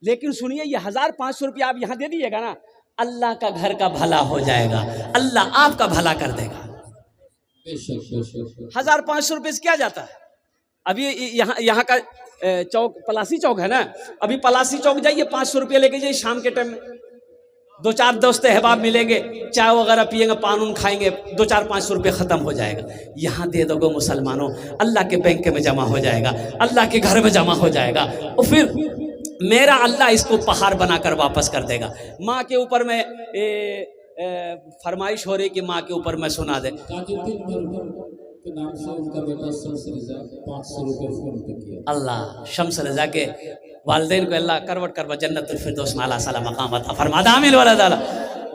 लेकिन सुनिए, ये 1500 रुपया आप यहाँ दे दीजिएगा ना, अल्लाह का घर का भला हो जाएगा, अल्लाह आपका भला कर देगा। 1500 रुपये से क्या जाता है? अभी यहाँ का चौक पलासी चौक है ना, अभी पलासी चौक जाइए, 500 रुपये लेके जाइए, शाम के टाइम में 2-4 दोस्त अहबाब मिलेंगे, चाय वगैरह पिएंगे, पान उन खाएंगे, 2-4-500 रुपये ख़त्म हो जाएगा। यहाँ दे दोगे मुसलमानों, अल्लाह के बैंक में जमा हो जाएगा, अल्लाह के घर में जमा हो जाएगा, और फिर मेरा अल्लाह इसको पहाड़ बनाकर वापस कर देगा। माँ के ऊपर में फरमाइश हो रही कि माँ के ऊपर मैं सुना दे। के नाम से उनका बेटा शम्स रज़ा 500 रुपये फोन पे किया। अल्लाह शम्स रज़ा के वालिदैन को अल्लाह करवट करवा जन्नतुल फिरदौस में आला साला मकाम अता फरमा। आमीन वाला ताला।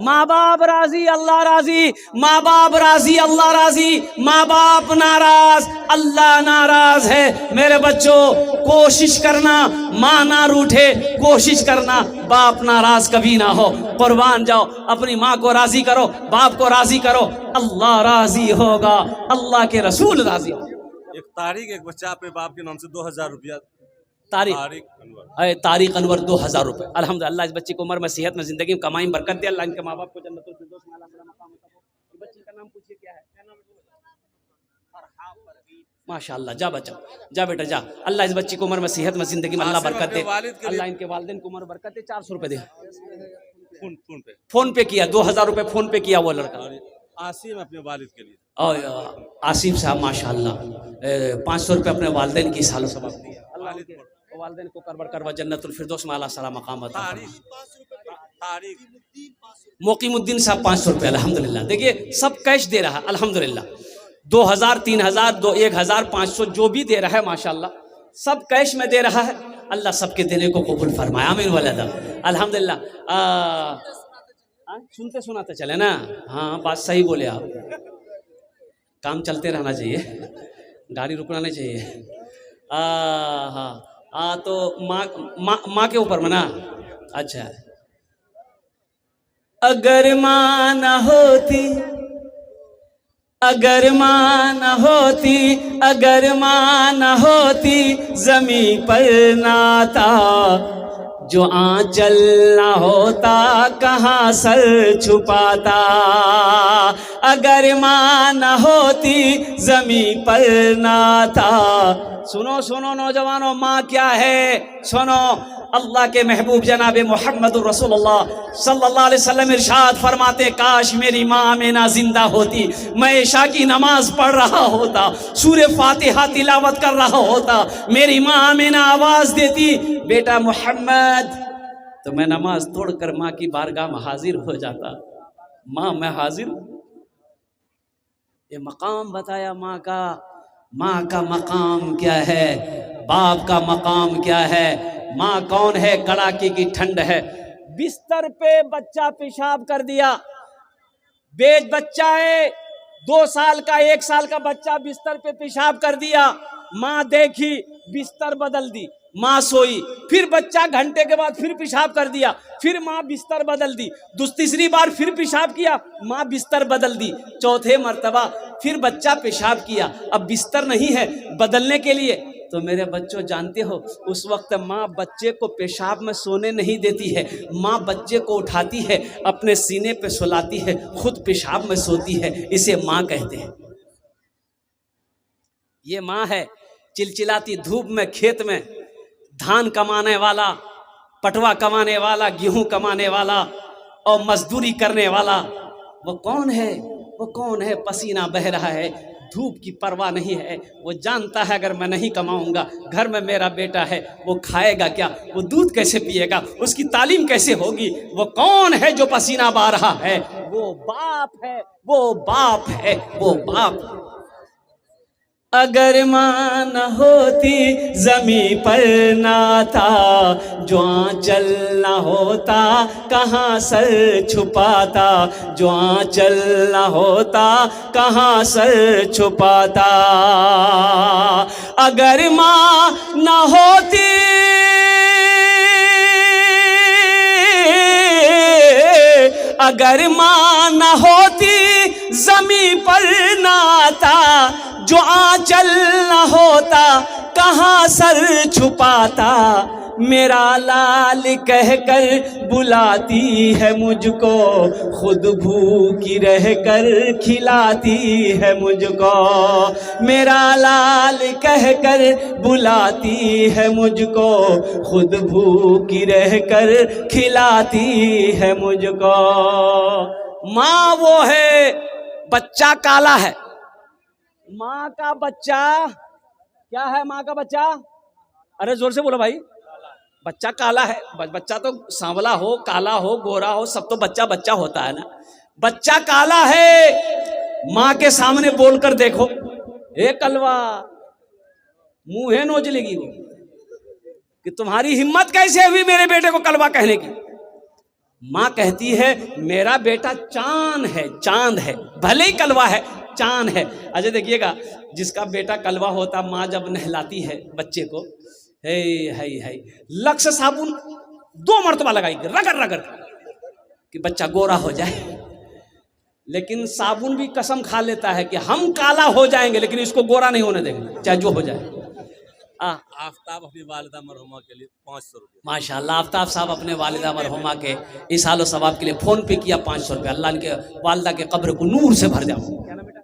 माँ बाप राजी, अल्लाह राजी, माँ बाप राजी, अल्लाह राजी, माँ बाप नाराज, अल्लाह नाराज है। मेरे बच्चों, कोशिश करना माँ ना रूठे, कोशिश करना बाप नाराज कभी ना हो। कुर्बान जाओ, अपनी माँ को राजी करो, बाप को राजी करो, अल्लाह राजी होगा, अल्लाह के रसूल राजी होगा। एक तारीख, एक बच्चा अपने बाप के नाम से 2000 रुपया। तारिक अनवर 2000 रुपये। अल्हम्दुलिल्लाह, इस बच्ची को उम्र में, सेहत में, जिंदगी में, कमाई में बरकत दे। अल्लाह इनके माँ बाप को जन्नतुल फिरदौस में आला साला मकाम अता फरमा। बच्ची का नाम पूछिए, क्या है? क्या नाम है? माशाअल्लाह, जा बच्चा, जा बेटा जा। अल्लाह इस बच्ची को उम्र में, सेहत में, जिंदगी में अल्लाह बरकत दे। अल्लाह इनके वालिदैन को उम्र बरकत दे। 400 रुपये दे। फोन पे किया, 2000 रुपये फोन पे किया वो लड़का। आसिम अपने वालिद के लिए, और आसिम साहब माशाअल्लाह 500 रुपये अपने वालिदैन की सालों सबब दिया। अल्लाह के वालिदैन को करबर करवा जन्नतुल फिरदौस में आला साला मकाम अता फरमा। मोकीमुद्दीन साहब 500 रुपये अल्हम्दुलिल्लाह। देखिए, सब कैश दे रहा है अल्हम्दुलिल्लाह। 2000, 3000, 1000, 500 जो भी दे रहा है माशाअल्लाह, सब कैश में दे रहा है। अल्लाह सबके देने को कबूल फरमाए। आमीन वाला अल्हम्दुलिल्लाह। सुनते सुनाते चले ना। हाँ, बात सही बोले आप। काम चलते रहना चाहिए, गाड़ी रुकना नहीं चाहिए। हाँ, तो माँ के ऊपर में ना। अच्छा, अगर माँ न होती, अगर माँ न होती, अगर माँ न होती, ज़मीं पर नाता, जो आंचल ना होता कहाँ सर छुपाता। अगर माँ न होती, ज़मीं पर नाता। सुनो सुनो नौजवानों, माँ क्या है सुनो। अल्लाह के महबूब जनाब मोहम्मद रसूलुल्लाह सल्लल्लाहु अलैहि वसल्लम इरशाद फरमाते, काश मेरी माँ आमिना जिंदा होती, मैं इशा की नमाज पढ़ रहा होता, सूरे फातिहा तिलावत कर रहा होता, मेरी माँ आमिना आवाज़ देती, बेटा मोहम्मद, तो मैं नमाज तोड़कर माँ की बारगाह में हाजिर हो जाता। माँ मैं हाजिर हूँ। ये मकाम बताया माँ का। माँ का मकाम क्या है, बाप का मकाम क्या है। माँ कौन है? कड़ाके की ठंड है। बिस्तर पे बच्चा पेशाब कर दिया, बेज बच्चा है, 2 साल का 1 साल का बच्चा बिस्तर पे पेशाब कर दिया। माँ देखी, बिस्तर बदल दी, माँ सोई। फिर बच्चा घंटे के बाद फिर पेशाब कर दिया, फिर माँ बिस्तर बदल दी। तीसरी बार फिर पेशाब किया, माँ बिस्तर बदल दी। चौथे मर्तबा फिर बच्चा पेशाब किया, अब बिस्तर नहीं है बदलने के लिए, तो मेरे बच्चों जानते हो उस वक्त माँ बच्चे को पेशाब में सोने नहीं देती है, माँ बच्चे को उठाती है, अपने सीने पे सुलाती है, खुद पेशाब में सोती है। इसे माँ कहते हैं। ये माँ है चिलचिलाती धूप में खेत में धान कमाने वाला, पटवा कमाने वाला, गेहूं कमाने वाला और मजदूरी करने वाला। वो कौन है? वो कौन है? पसीना बह रहा है, धूप की परवाह नहीं है। वो जानता है अगर मैं नहीं कमाऊंगा, घर में मेरा बेटा है, वो खाएगा क्या, वो दूध कैसे पिएगा, उसकी तालीम कैसे होगी। वो कौन है जो पसीना बहा रहा है? वो बाप है, वो बाप है, वो बाप। अगर माँ न होती ज़मीं पर ना था, जो आंचल न होता कहाँ सर छुपाता, जो आंचल न होता कहाँ सर छुपाता। अगर माँ न होती, अगर माँ न होती ज़मीं पर ना था, जो आंचल न होता कहाँ सर छुपाता। मेरा लाल कहकर बुलाती है मुझको, खुद भूखी रहकर खिलाती है मुझको। मेरा लाल कहकर बुलाती है मुझको, खुद भूखी रहकर खिलाती है मुझको। माँ वो है, बच्चा काला है। माँ का बच्चा क्या है? माँ का बच्चा, अरे जोर से बोलो भाई। बच्चा काला है। बच्चा तो सांवला हो, काला हो, गोरा हो, सब तो बच्चा बच्चा होता है ना। बच्चा काला है, माँ के सामने बोलकर देखो, ए कलवा, मुंहे नोच लेगी वो कि तुम्हारी हिम्मत कैसे हुई मेरे बेटे को कलवा कहने की। माँ कहती है मेरा बेटा चांद है, चांद है, भले ही कलवा है, चांद है। अच्छा देखिएगा, जिसका बेटा कलवा होता, माँ जब नहलाती है बच्चे को, है लक्स साबुन 2 मरतबा लगाएगी, रगड़ रगड़ कि बच्चा गोरा हो जाए। लेकिन साबुन भी कसम खा लेता है कि हम काला हो जाएंगे लेकिन इसको गोरा नहीं होने देंगे, चाहे जो हो जाए। आफ्ताब अपनी वालिदा मरहुमा के लिए 500 रुपये। माशाल्लाह, आफ्ताब साहब अपने वालिदा मरहुमा के इसालो सवाब के लिए फ़ोन पे किया 500 रुपये। अल्लाह इनके वालिदा के कब्र को नूर से भर जाओ। क्या नाम बेटा?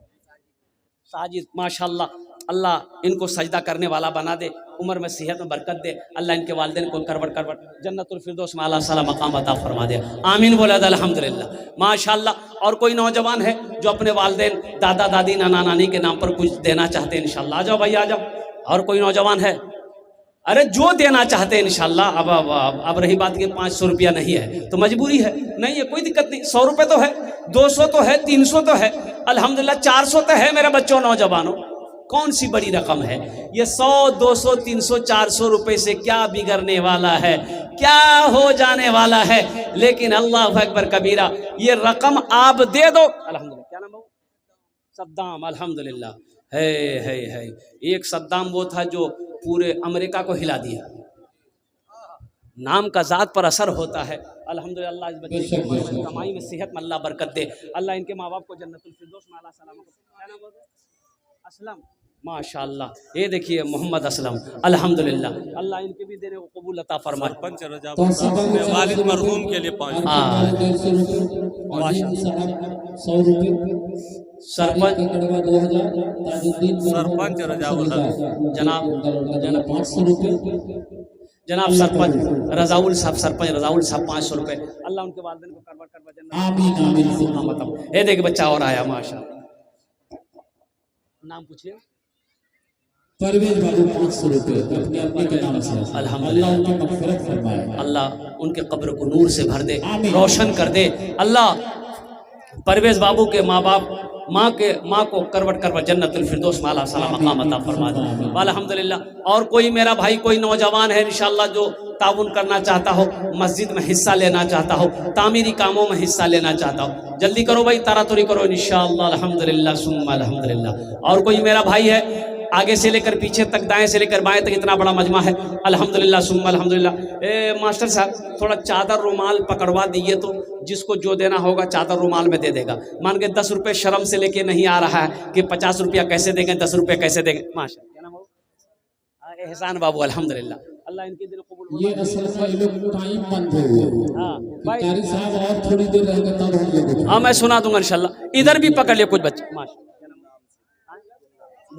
साजिद। माशाल्लाह, अल्लाह इनको सजदा करने वाला बना दे, उम्र में सेहत में बरकत दे। अल्लाह इनके वालिदैन को करवट करवट जन्नतुल फिरदौस में आला साला मकाम अता फरमा दे। आमीन बोला अल्हम्दुलिल्लाह। माशाल्लाह। और कोई नौजवान है जो अपने वालिदैन, दादा दादी, नाना नानी के नाम पर कुछ देना चाहते हैं इंशाल्लाह, आ जाओ भाई, आ जाओ। और कोई नौजवान है, अरे जो देना चाहते हैं इंशाल्लाह। अब रही बात कि 500 रुपया नहीं है तो मजबूरी है, नहीं है कोई दिक्कत नहीं। 100 रुपये तो है, 200 तो है, 300 तो है, अल्हम्दुलिल्लाह 400 तो है मेरे बच्चों नौजवानों। कौन सी बड़ी रकम है ये? 100, 200, 300, 400 रुपए से क्या बिगड़ने वाला है, क्या हो जाने वाला है? लेकिन अल्लाह अकबर कबीरा, ये रकम आप दे दो। अल्हम्दुलिल्लाह। क्या नाम है? सद्दाम। अल्हम्दुलिल्लाह। है एक सद्दाम वो था जो पूरे अमेरिका को हिला दिया। नाम का ज़ात पर असर होता है। अल्हम्दुलिल्लाह, इस बच्चे की उम्र में, कमाई में, सेहत में अल्लाह बरकत दे। अल्लाह इनके माँ बाप को जन्नतुल फिरदौस में आला सलामत। क्या नाम है? असलम। माशाअल्लाह, ये देखिए मोहम्मद असलम। अल्हम्दुलिल्लाह, अल्लाह इनके भी देने को कबूल अता फरमाए। सरपंच रजा अपने वालिद मरहूम के लिए 500 सरपंच सरपंच रजाउल जनाब 500 रुपये। जनाब सरपंच रजाउल साहब, सरपंच रजाउल साहब 500 रुपये। अल्लाह उनके वालिदैन को करवा करवा आमीन आमीन। जन्नत। ये देखिए बच्चा और आया माशाअल्लाह। नाम पूछिए। परवेज बाबू 500 रुपये अपने अपने के नाम से। अल्हम्दुलिल्लाह, अल्लाह उनका मग़फ़िरत फरमाए। अल्लाह उनके कब्र को नूर से भर दे, रोशन कर दे। अल्लाह परवेज बाबू के माँ बाप, माँ को करवट करवट जन्नतुल फिरदौस में आला साला मकाम अता फरमा दे। अल्हम्दुलिल्लाह। और कोई मेरा भाई, कोई नौजवान है इंशाअल्लाह जो ताउन करना चाहता हो, मस्जिद में हिस्सा लेना चाहता हो, तामीरी कामों में हिस्सा लेना चाहता हो, जल्दी करो भाई, तारातुरी करो इंशाअल्लाह। अल्हम्दुलिल्लाह सुम्मा अल्हम्दुलिल्लाह। और कोई मेरा भाई है, आगे से लेकर पीछे तक, दाएं से लेकर बाएं तक इतना बड़ा मजमा है। अल्हम्दुलिल्लाह सुम्मा अल्हम्दुलिल्लाह। मास्टर साहब थोड़ा चादर रुमाल पकड़वा दीजिए, तो जिसको जो देना होगा चादर रुमाल में दे देगा। मान के 10 रुपये शर्म से लेके नहीं आ रहा है कि 50 रुपया कैसे देंगे, 10 रुपये कैसे देंगे। माशा क्या नाम हो? एहसान बाबू अल्हम्दुलिल्लाह, अल्लाह इनके दिल कबूल ये असल में ये लोग टाइम बंधे हुए हैं। हाँ भाई, कारी साहब और थोड़ी देर रहेंगे तब हम लोग उठेंगे। हाँ मैं सुना दूंगा इंशाल्लाह। इधर भी पकड़ लिया कुछ बच्चे, माशा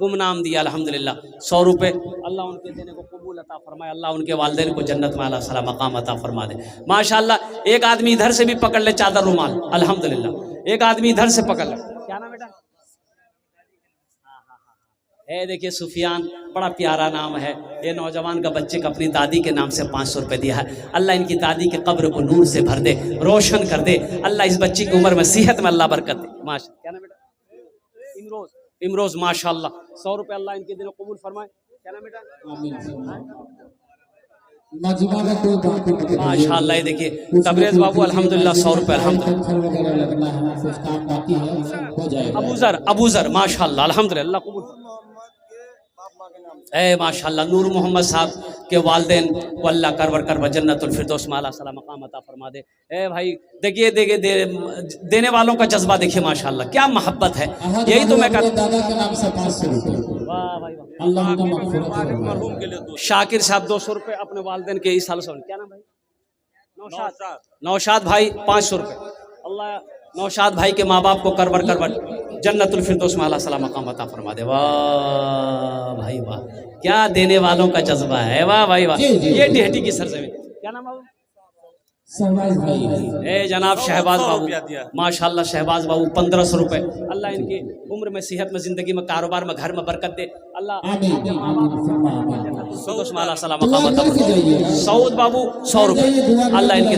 गुमनाम दिया अल्हम्दुलिल्लाह 100 रुपए। अल्लाह उनके देने को कबूल अता फरमाए, अल्लाह उनके वालिदैन को जन्नत में आला सला मकाम अता फरमा दे माशाअल्लाह। एक आदमी इधर से भी पकड़ ले चादर रुमाल अल्हम्दुलिल्लाह, एक आदमी इधर से पकड़ ले। क्या नाम बेटा? है देखिए सुफियान, बड़ा प्यारा नाम है। ये नौजवान का बच्चे का अपनी दादी के नाम से 500 रुपये दिया है। अल्लाह इनकी दादी के कब्र को नूर से भर दे, रोशन कर दे। अल्लाह इस बच्ची की उम्र में सेहत में अल्लाह बरकत दे माशा। क्या नाम बेटा? इमरोज, इमरोज माशाअल्लाह 100 रुपये अल्लाह इनके दिनों कबूल फरमाए। क्या नाम बेटा? माशाअल्लाह। ये देखिए तबरेज बाबू अल्हम्दुलिल्लाह 100 रुपये अल्हम्दुलिल्लाह। अबूजर, अबूजर माशाअल्लाह अल्हम्दुलिल्लाह कबूल। ए माशाअल्लाह नूर मोहम्मद साहब के वालिदैन को अल्लाह करवर करवा जन्नतुल फिरदौस में आला सला मकाम अता फरमा दे। ए भाई देखिए देखिए देने वालों का जज्बा देखिए माशाअल्लाह, क्या मोहब्बत है। यही तो मैं कहता दादा के नाम से 500 रुपये। वाह भाई वाह। अल्लाह उनका मग़फ़िरत करे। मरहूम के लिए दो। शाकिर साहब 200 रुपये अपने वालिदैन के इस साल से। क्या नाम भाई? नौशाद, नौशाद भाई 500 रुपये। अल्लाह नौशाद भाई के माँ बाप को करवर करवर जन्नतुल फिरदौस में आला सला मकाम अता फरमा दे। वाह भाई वाह, क्या देने वालों का जज्बा है। वाह भाई वाह। ये डेहटी की सरजमीन। क्या नाम बाबू? शहबाज भाई। ए जनाब शहबाज बाबू दिया। माशाअल्लाह शहबाज बाबू 1500 रुपये। अल्लाह इनकी उम्र में सेहत में जिंदगी में कारोबार में घर में बरकत दे। अल्लाह सऊद बाबू 100 रुपये। अल्लाह इनके